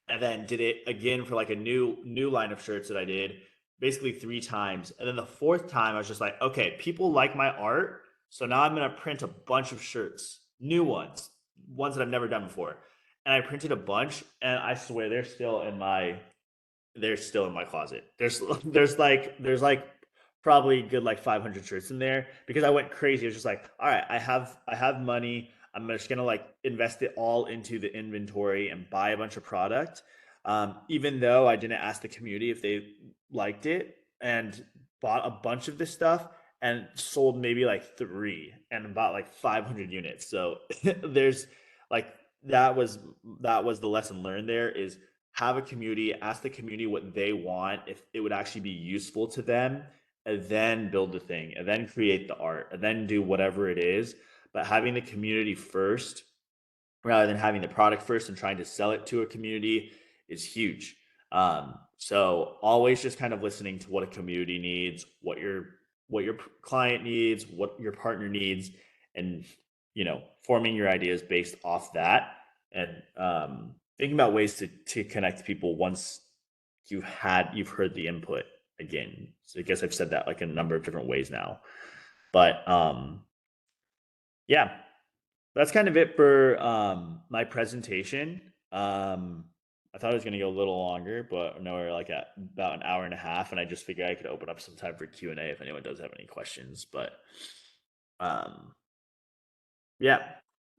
and then did it again for like a new line of shirts that I did basically 3 times. And then the fourth time I was just like, okay, people like my art, so now I'm gonna print a bunch of shirts, new ones that I've never done before. And I printed a bunch, and I swear they're still in my closet. There's like probably good like 500 shirts in there, because I went crazy. I was just like, all right, I have money. I'm just gonna like invest it all into the inventory and buy a bunch of product. Even though I didn't ask the community if they liked it, and bought a bunch of this stuff and sold maybe like three and bought like 500 units. So there's like that was the lesson learned there, is have a community, ask the community what they want, if it would actually be useful to them, and then build the thing, and then create the art, and then do whatever it is. But having the community first, rather than having the product first and trying to sell it to a community, is huge. So always just kind of listening to what a community needs, what your client needs, what your partner needs, and forming your ideas based off that, and thinking about ways to connect people once you've heard the input. again. So I guess I've said that like a number of different ways now. But yeah, that's kind of it for my presentation. I thought it was going to go a little longer, but now we're like at about an hour and a half, and I just figured I could open up some time for Q&A if anyone does have any questions. But um, yeah,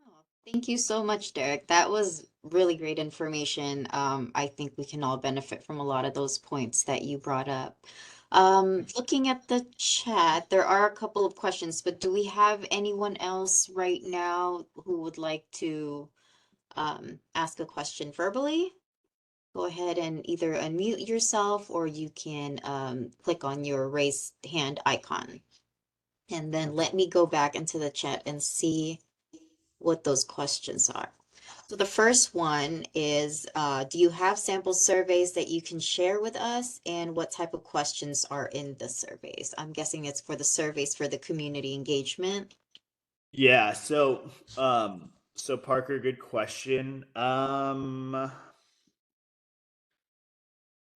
Oh, thank you so much, Derek. That was really great information. I think we can all benefit from a lot of those points that you brought up. Looking at the chat, there are a couple of questions, but do we have anyone else right now who would like to ask a question verbally? Go ahead and either unmute yourself or you can click on your raised hand icon. And then let me go back into the chat and see what those questions are. So the first one is, do you have sample surveys that you can share with us? And what type of questions are in the surveys? I'm guessing it's for the surveys for the community engagement. yeah. So Parker, good question.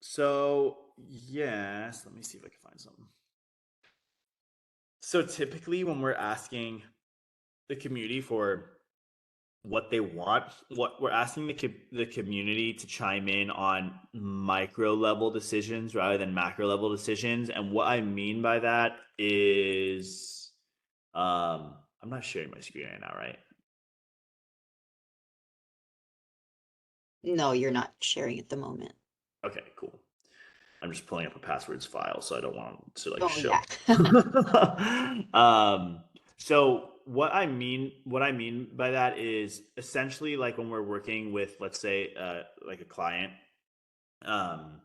So yes, let me see if I can find something. So typically, when we're asking the community for what they want, what we're asking the community to chime in on micro level decisions rather than macro level decisions. And what I mean by that is, I'm not sharing my screen right now, right? No, you're not sharing at the moment. Okay, cool. I'm just pulling up a passwords file, so I don't want to like Oh, show. yeah. um, so what I mean by that is essentially like when we're working with, let's say, like a client, um,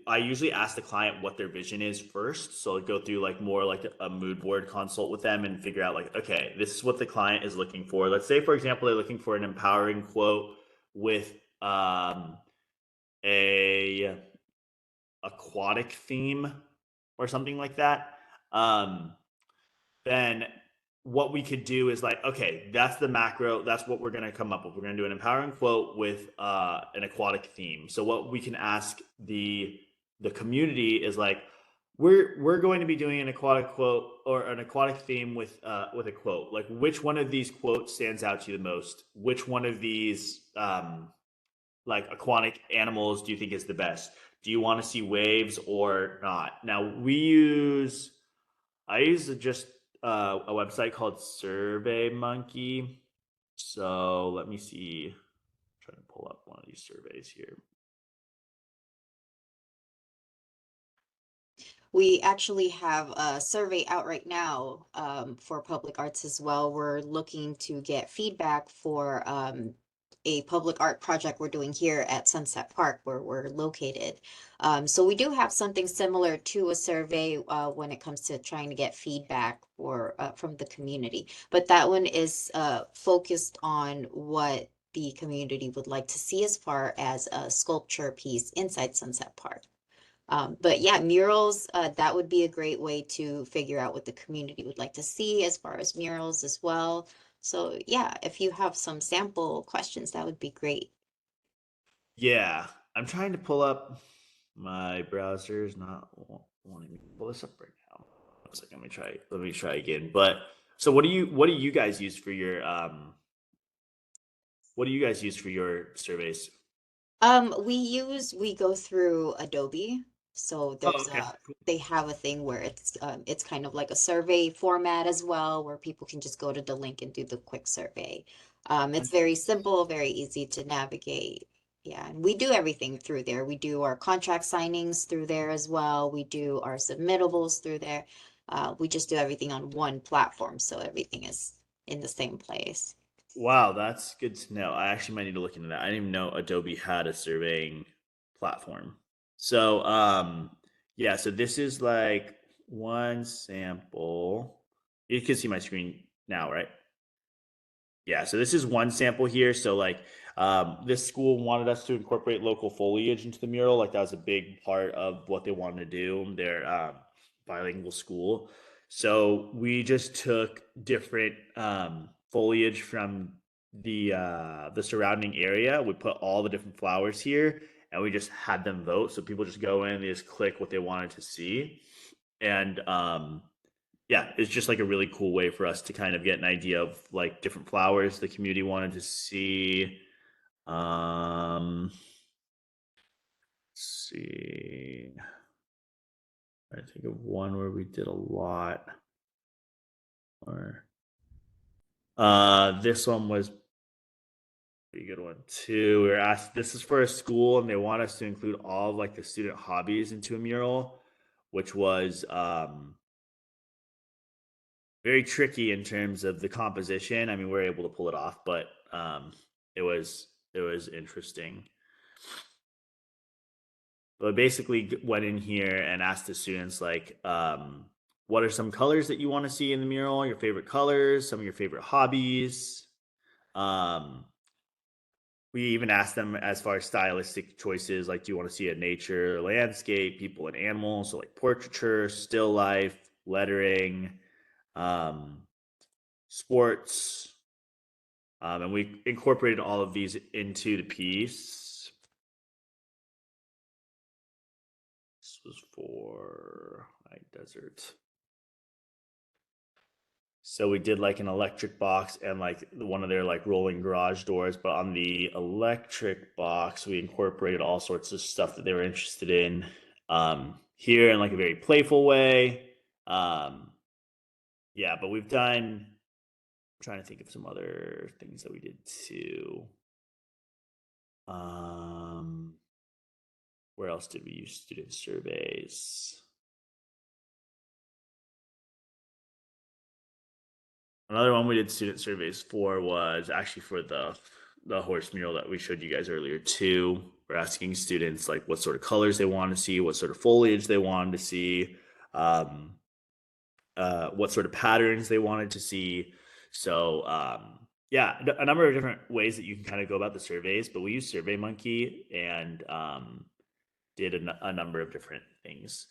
I usually ask the client what their vision is first. So I go through like more like a mood board consult with them and figure out like, okay, this is what the client is looking for. Let's say, for example, they're looking for an empowering quote with a aquatic theme or something like that. Um, then what we could do is like, okay, that's the macro. That's what we're going to come up with. We're going to do an empowering quote with an aquatic theme. So what we can ask the community is like, we're going to be doing an aquatic quote or an aquatic theme with a quote. Like, which one of these quotes stands out to you the most? Which one of these like aquatic animals do you think is the best? Do you want to see waves or not? Now I use just a website called Survey Monkey. So let me see. I'm trying to pull up one of these surveys here. We actually have a survey out right now for public arts as well. We're looking to get feedback for a public art project we're doing here at Sunset Park where we're located. So we do have something similar to a survey when it comes to trying to get feedback for from the community. But that one is focused on what the community would like to see as far as a sculpture piece inside Sunset Park. But yeah, murals, that would be a great way to figure out what the community would like to see as far as murals as well. So yeah, if you have some sample questions, that would be great. Yeah, I'm trying to pull up my browser is not wanting me to pull this up right now. One second, let me try. Let me try again. But so what do you guys use for your what do you guys use for your surveys? We go through Adobe. So Oh, there's okay. they have a thing where it's kind of like a survey format as well, where people can just go to the link and do the quick survey. It's very simple, very easy to navigate. Yeah, and we do everything through there. We do our contract signings through there as well. We do our submittables through there. We just do everything on one platform, so everything is in the same place. Wow, that's good to know. I actually might need to look into that. I didn't even know Adobe had a surveying platform. So, yeah, so this is like one sample. You can see my screen now, right? Yeah, so this is one sample here. So like this school wanted us to incorporate local foliage into the mural. Like that was a big part of what they wanted to do. They're bilingual school. So we just took different foliage from the surrounding area. We put all the different flowers here, and we just had them vote. So people just go in, they just click what they wanted to see. And yeah, it's just like a really cool way for us to kind of get an idea of like different flowers the community wanted to see. Let's see. I think of one where we did a lot. Or this one was pretty good one too. We were asked, this is for a school, and they want us to include all of like the student hobbies into a mural, which was very tricky in terms of the composition. I mean, we were able to pull it off, but it was interesting. But basically went in here and asked the students like, what are some colors that you want to see in the mural? Your favorite colors, some of your favorite hobbies. Um, we even asked them as far as stylistic choices, like, do you want to see a nature, landscape, people and animals, so like portraiture, still life, lettering, um, sports, and we incorporated all of these into the piece. This was for Night Desert. So we did like an electric box and like one of their like rolling garage doors, but on the electric box, we incorporated all sorts of stuff that they were interested in here in like a very playful way. Um, yeah, but we've done, I'm trying to think of some other things that we did too. Where else did we use student surveys? Another one we did student surveys for was actually for the horse mural that we showed you guys earlier too. We're asking students like what sort of colors they want to see, what sort of foliage they wanted to see, um, what sort of patterns they wanted to see. So yeah, a number of different ways that you can kind of go about the surveys. But we use SurveyMonkey and did a number of different things.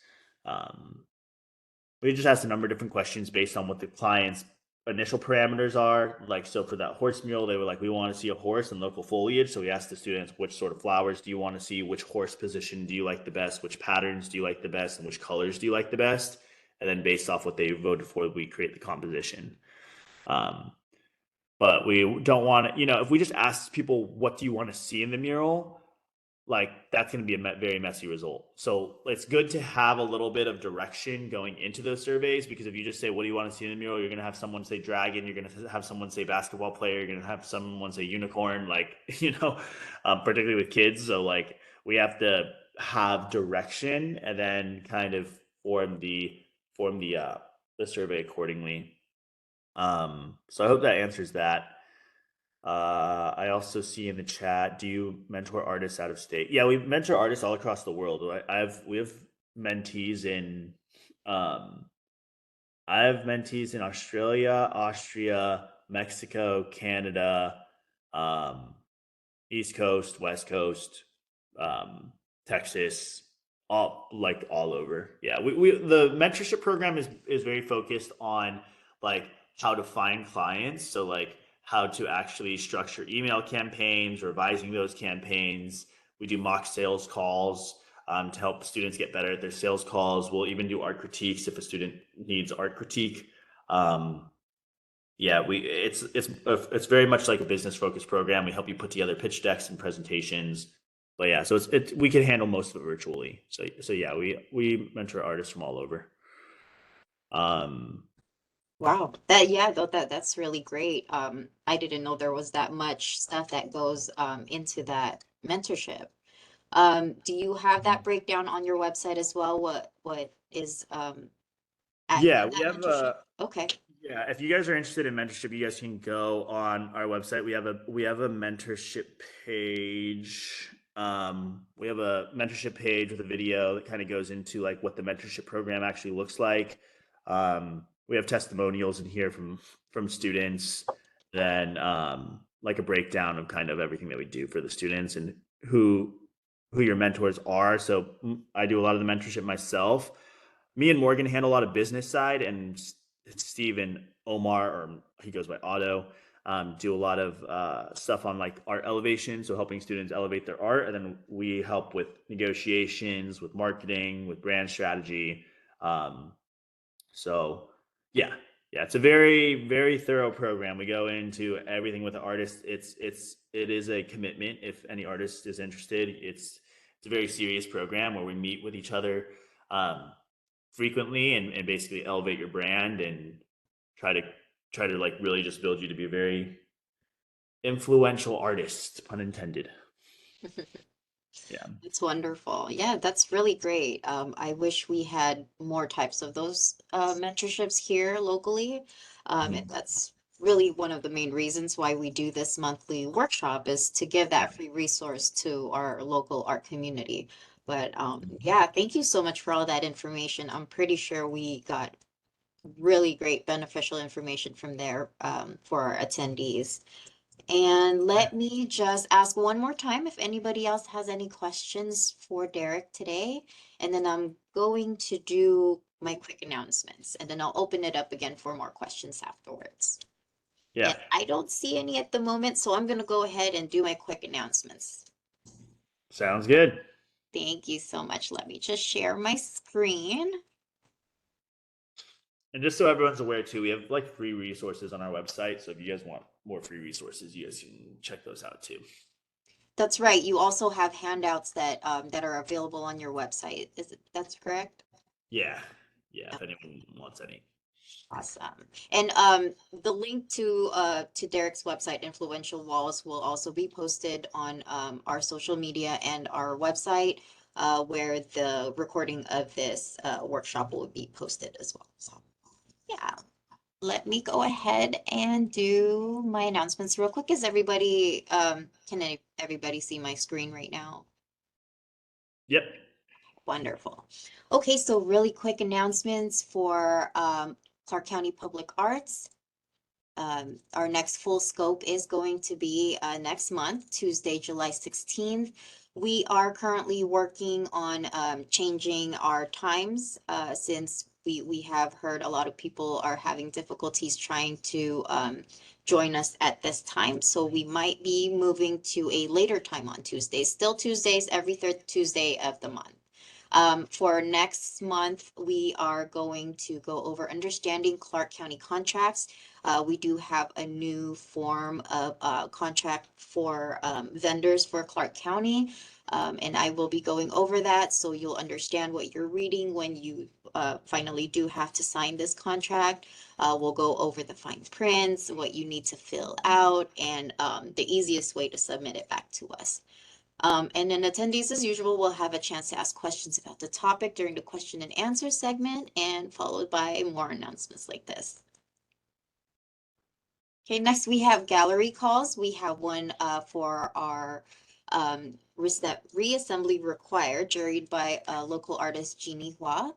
We just asked a number of different questions based on what the client's initial parameters are. Like, so for that horse mural, they were like, we want to see a horse and local foliage. So we asked the students, which sort of flowers do you want to see? Which horse position do you like the best? Which patterns do you like the best? And which colors do you like the best? And then based off what they voted for, we create the composition. But we don't want to, if we just ask people, what do you want to see in the mural? Like that's going to be a very messy result. So it's good to have a little bit of direction going into those surveys, because if you just say, what do you want to see in the mural? You're going to have someone say dragon. You're going to have someone say basketball player. You're going to have someone say unicorn, like, particularly with kids. So like we have to have direction and then kind of form the survey accordingly. So I hope that answers that. I also see in the chat, do you mentor artists out of state? Yeah, we mentor artists all across the world. We have mentees in I have mentees in Australia, Austria, Mexico, Canada, East Coast, West Coast, Texas, all over. Yeah, we the mentorship program is very focused on like how to find clients. So like how to actually structure email campaigns, revising those campaigns. We do mock sales calls to help students get better at their sales calls. We'll even do art critiques if a student needs art critique. Yeah, it's very much like a business focused program. We help you put together pitch decks and presentations. But yeah, so it's we can handle most of it virtually. So yeah, we mentor artists from all over. Wow. That's really great. I didn't know there was that much stuff that goes into that mentorship. Do you have that breakdown on your website as well? What is Yeah, in we that have mentorship? Okay. yeah, if you guys are interested in mentorship, you guys can go on our website. We have a mentorship page. We have a mentorship page with a video that kind of goes into like what the mentorship program actually looks like. We have testimonials in here from students, then like a breakdown of kind of everything that we do for the students and who your mentors are. So I do a lot of the mentorship myself. Me and Morgan handle a lot of business side, and Steve and Omar, or he goes by Otto, do a lot of stuff on like art elevation, so helping students elevate their art, and then we help with negotiations, with marketing, with brand strategy. Um, so yeah, yeah, it's a very thorough program. We go into everything with the artist. It is a commitment. If any artist is interested, it's a very serious program where we meet with each other um, frequently and basically elevate your brand and try to try to like really just build you to be a very influential artist, pun intended. Yeah. It's wonderful. Yeah, that's really great. I wish we had more types of those mentorships here locally. And Mhm. that's really one of the main reasons why we do this monthly workshop is to give Yeah. that free resource to our local art community. But Mhm. yeah, thank you so much for all that information. I'm pretty sure we got really great beneficial information from there for our attendees. And Yeah. let me just ask one more time if anybody else has any questions for Derek today. And then I'm going to do my quick announcements and then I'll open it up again for more questions afterwards. Yeah. And I don't see any at the moment, so I'm going to go ahead and do my quick announcements. Sounds good. Thank you so much. Let me just share my screen. And just so everyone's aware too, we have like free resources on our website. So if you guys want more free resources, you guys can check those out too. That's right. You also have handouts that are available on your website. That's correct? Yeah. Yeah. If anyone wants any. Awesome. And the link to Derek's website, Influential Walls, will also be posted on our social media and our website, where the recording of this workshop will be posted as well. So yeah, let me go ahead and do my announcements real quick. Is everybody everybody see my screen right now? Yep. Wonderful. Okay, so really quick announcements for Clark County Public Arts. Our next full scope is going to be next month, Tuesday, July 16th. We are currently working on changing our times since we have heard a lot of people are having difficulties trying to join us at this time. So we might be moving to a later time on Tuesdays, still Tuesdays, every third Tuesday of the month. For next month, we are going to go over understanding Clark County contracts. We do have a new form of contract for vendors for Clark County. And I will be going over that so you'll understand what you're reading when you finally do have to sign this contract. We'll go over the fine prints, what you need to fill out, and the easiest way to submit it back to us. And then attendees, as usual, will have a chance to ask questions about the topic during the question and answer segment and followed by more announcements like this. Okay, next we have gallery calls. We have one for our reassembly required, juried by local artist Jeannie Hua.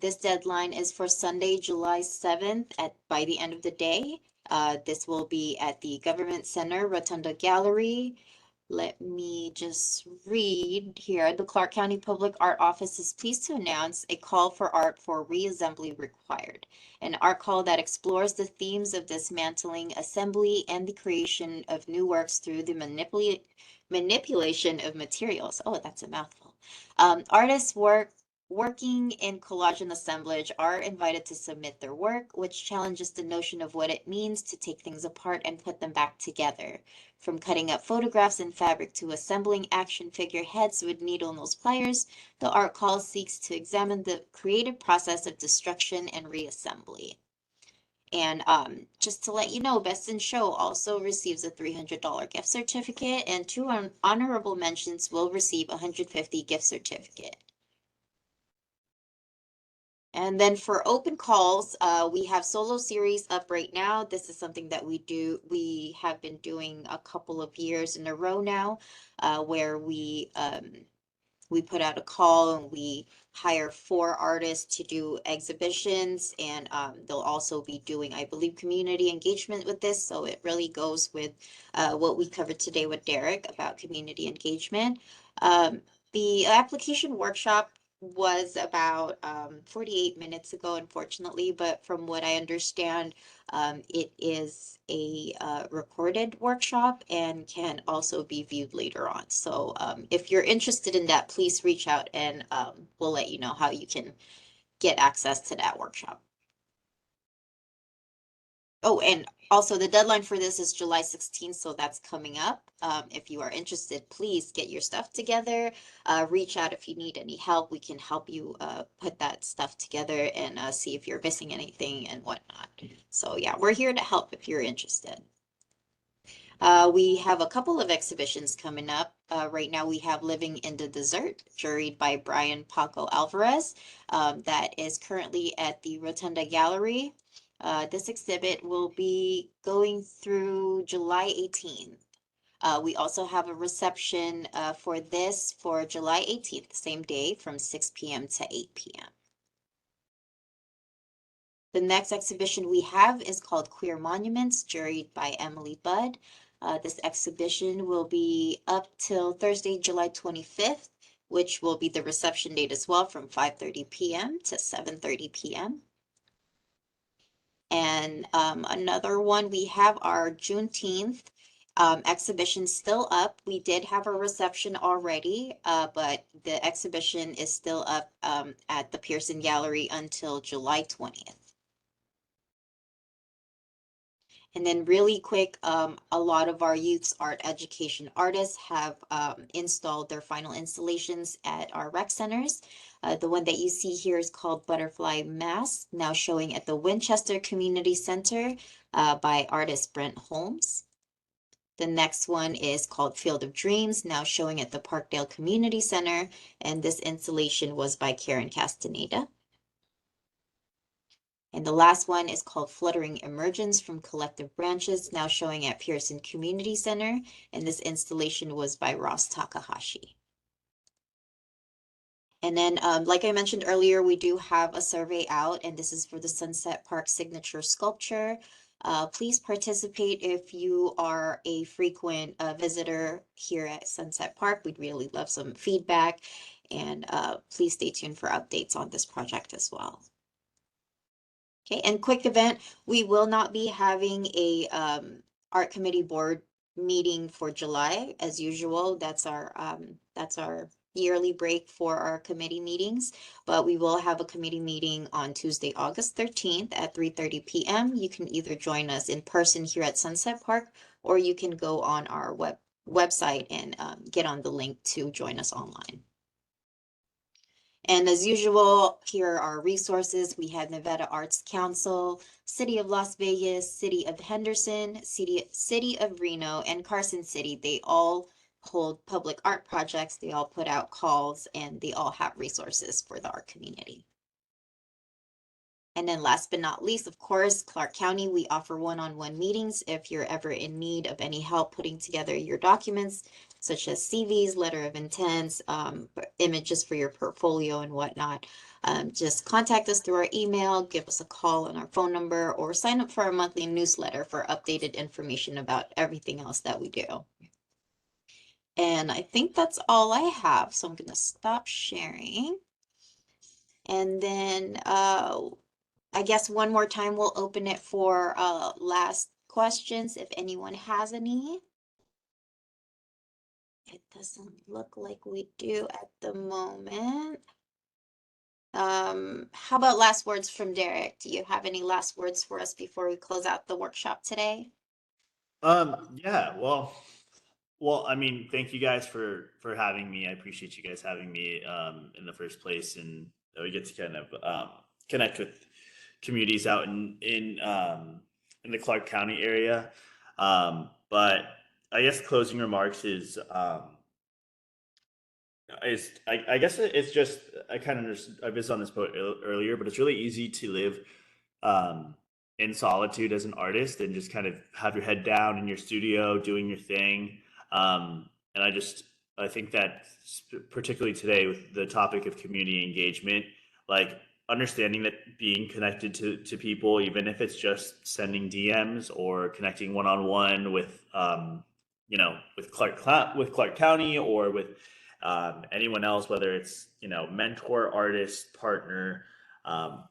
This deadline is for Sunday, July 7th by the end of the day. This will be at the Government Center Rotunda Gallery. Let me just read here. The Clark County Public Art Office is pleased to announce a call for art for reassembly required, an art call that explores the themes of dismantling, assembly, and the creation of new works through the manipulation of materials. Oh, that's a mouthful. Artists working in collage and assemblage are invited to submit their work, which challenges the notion of what it means to take things apart and put them back together. From cutting up photographs in fabric to assembling action figure heads with needle nose pliers, the art call seeks to examine the creative process of destruction and reassembly. And just to let you know, Best in Show also receives a $300 gift certificate, and two honorable mentions will receive a $150 gift certificate. And then for open calls, we have solo series up right now. This is something that we have been doing a couple of years in a row now, where we put out a call and we hire 4 artists to do exhibitions, and they'll also be doing, I believe, community engagement with this. So it really goes with what we covered today with Derek about community engagement. The application workshop was about 48 minutes ago, unfortunately, but from what I understand, it is a recorded workshop and can also be viewed later on. So if you're interested in that, please reach out and we'll let you know how you can get access to that workshop. Oh, and also the deadline for this is July 16th, so that's coming up. If you are interested, please get your stuff together. Reach out if you need any help. We can help you put that stuff together and see if you're missing anything and whatnot. So yeah, we're here to help if you're interested. We have a couple of exhibitions coming up. Right now, we have Living in the Desert, juried by Brian Paco Alvarez. That is currently at the Rotunda Gallery. This exhibit will be going through July 18th. We also have a reception for this for July 18th, the same day from 6 p.m. to 8 p.m. The next exhibition we have is called Queer Monuments, juried by Emily Budd. This exhibition will be up till Thursday, July 25th, which will be the reception date as well from 5:30 p.m. to 7:30 p.m. And another one, we have our Juneteenth exhibition still up. We did have a reception already, but the exhibition is still up at the Pearson Gallery until July 20th. And then really quick, a lot of our youth's art education artists have installed their final installations at our rec centers. The one that you see here is called Butterfly Mask, now showing at the Winchester Community Center by artist Brent Holmes. The next one is called Field of Dreams, now showing at the Parkdale Community Center, and this installation was by Karen Castaneda. And the last one is called Fluttering Emergence from Collective Branches, now showing at Pearson Community Center. And this installation was by Ross Takahashi. And then, like I mentioned earlier, we do have a survey out, and this is for the Sunset Park Signature Sculpture. Please participate if you are a frequent visitor here at Sunset Park. We'd really love some feedback, and please stay tuned for updates on this project as well. Okay, and quick event, we will not be having a art committee board meeting for July as usual. That's our yearly break for our committee meetings, but we will have a committee meeting on Tuesday, August 13th at 3:30 p.m. You can either join us in person here at Sunset Park, or you can go on our website and get on the link to join us online. And as usual, here are our resources. We have Nevada Arts Council, City of Las Vegas, City of Henderson, City of Reno, and Carson City. They all hold public art projects. They all put out calls, and they all have resources for the art community. And then last but not least, of course, Clark County, we offer one-on-one meetings if you're ever in need of any help putting together your documents, such as CVs, letter of intents, images for your portfolio and whatnot. Just contact us through our email, give us a call on our phone number, or sign up for our monthly newsletter for updated information about everything else that we do. And I think that's all I have, so I'm going to stop sharing. And then I guess one more time, we'll open it for last questions if anyone has any. It doesn't look like we do at the moment. How about last words from Derek? Do you have any last words for us before we close out the workshop today? Yeah, I mean, thank you guys for having me. I appreciate you guys having me in the first place, and that we get to kind of connect with communities out in the Clark County area. But I guess closing remarks is I guess it's just I kind of I was on this boat earlier, but it's really easy to live in solitude as an artist and just kind of have your head down in your studio doing your thing. And I think that particularly today with the topic of community engagement, like understanding that being connected to people, even if it's just sending DMs or connecting one on one with with Clark County or with Anyone else, whether it's, mentor, artist, partner,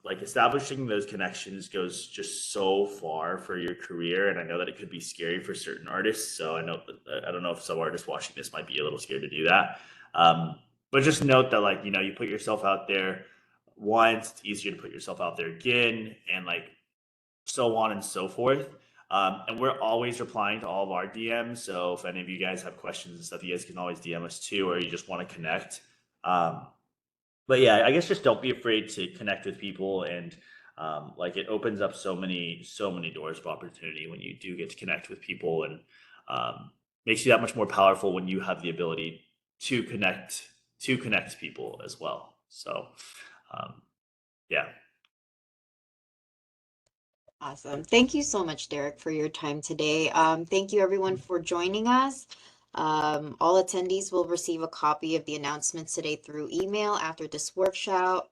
like establishing those connections goes just so far for your career. And I know that it could be scary for certain artists. So I don't know if some artists watching this might be a little scared to do that. But just note that, like, you put yourself out there once, it's easier to put yourself out there again, and like so on and so forth. And we're always replying to all of our DMs. So if any of you guys have questions and stuff, you guys can always DM us too, or you just want to connect. Um, but yeah, I guess just don't be afraid to connect with people, and like it opens up so many doors of opportunity when you do get to connect with people, and makes you that much more powerful when you have the ability to connect people as well. So um, yeah. Awesome. Thank you so much, Derek, for your time today. Thank you everyone for joining us. All attendees will receive a copy of the announcements today through email after this workshop.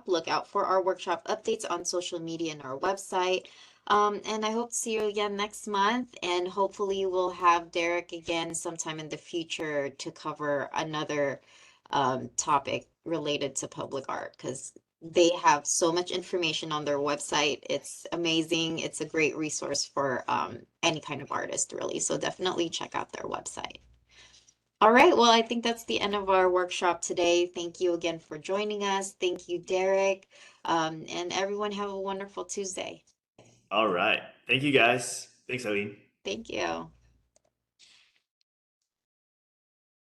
Look out for our workshop updates on social media and our website. And I hope to see you again next month. And hopefully we'll have Derek again sometime in the future to cover another topic related to public art, because they have so much information on their website. It's amazing. It's a great resource for any kind of artist, really. So definitely check out their website. All right. Well, I think that's the end of our workshop today. Thank you again for joining us. Thank you, Derek. And everyone have a wonderful Tuesday. All right. Thank you guys. Thanks, Eileen. Thank you.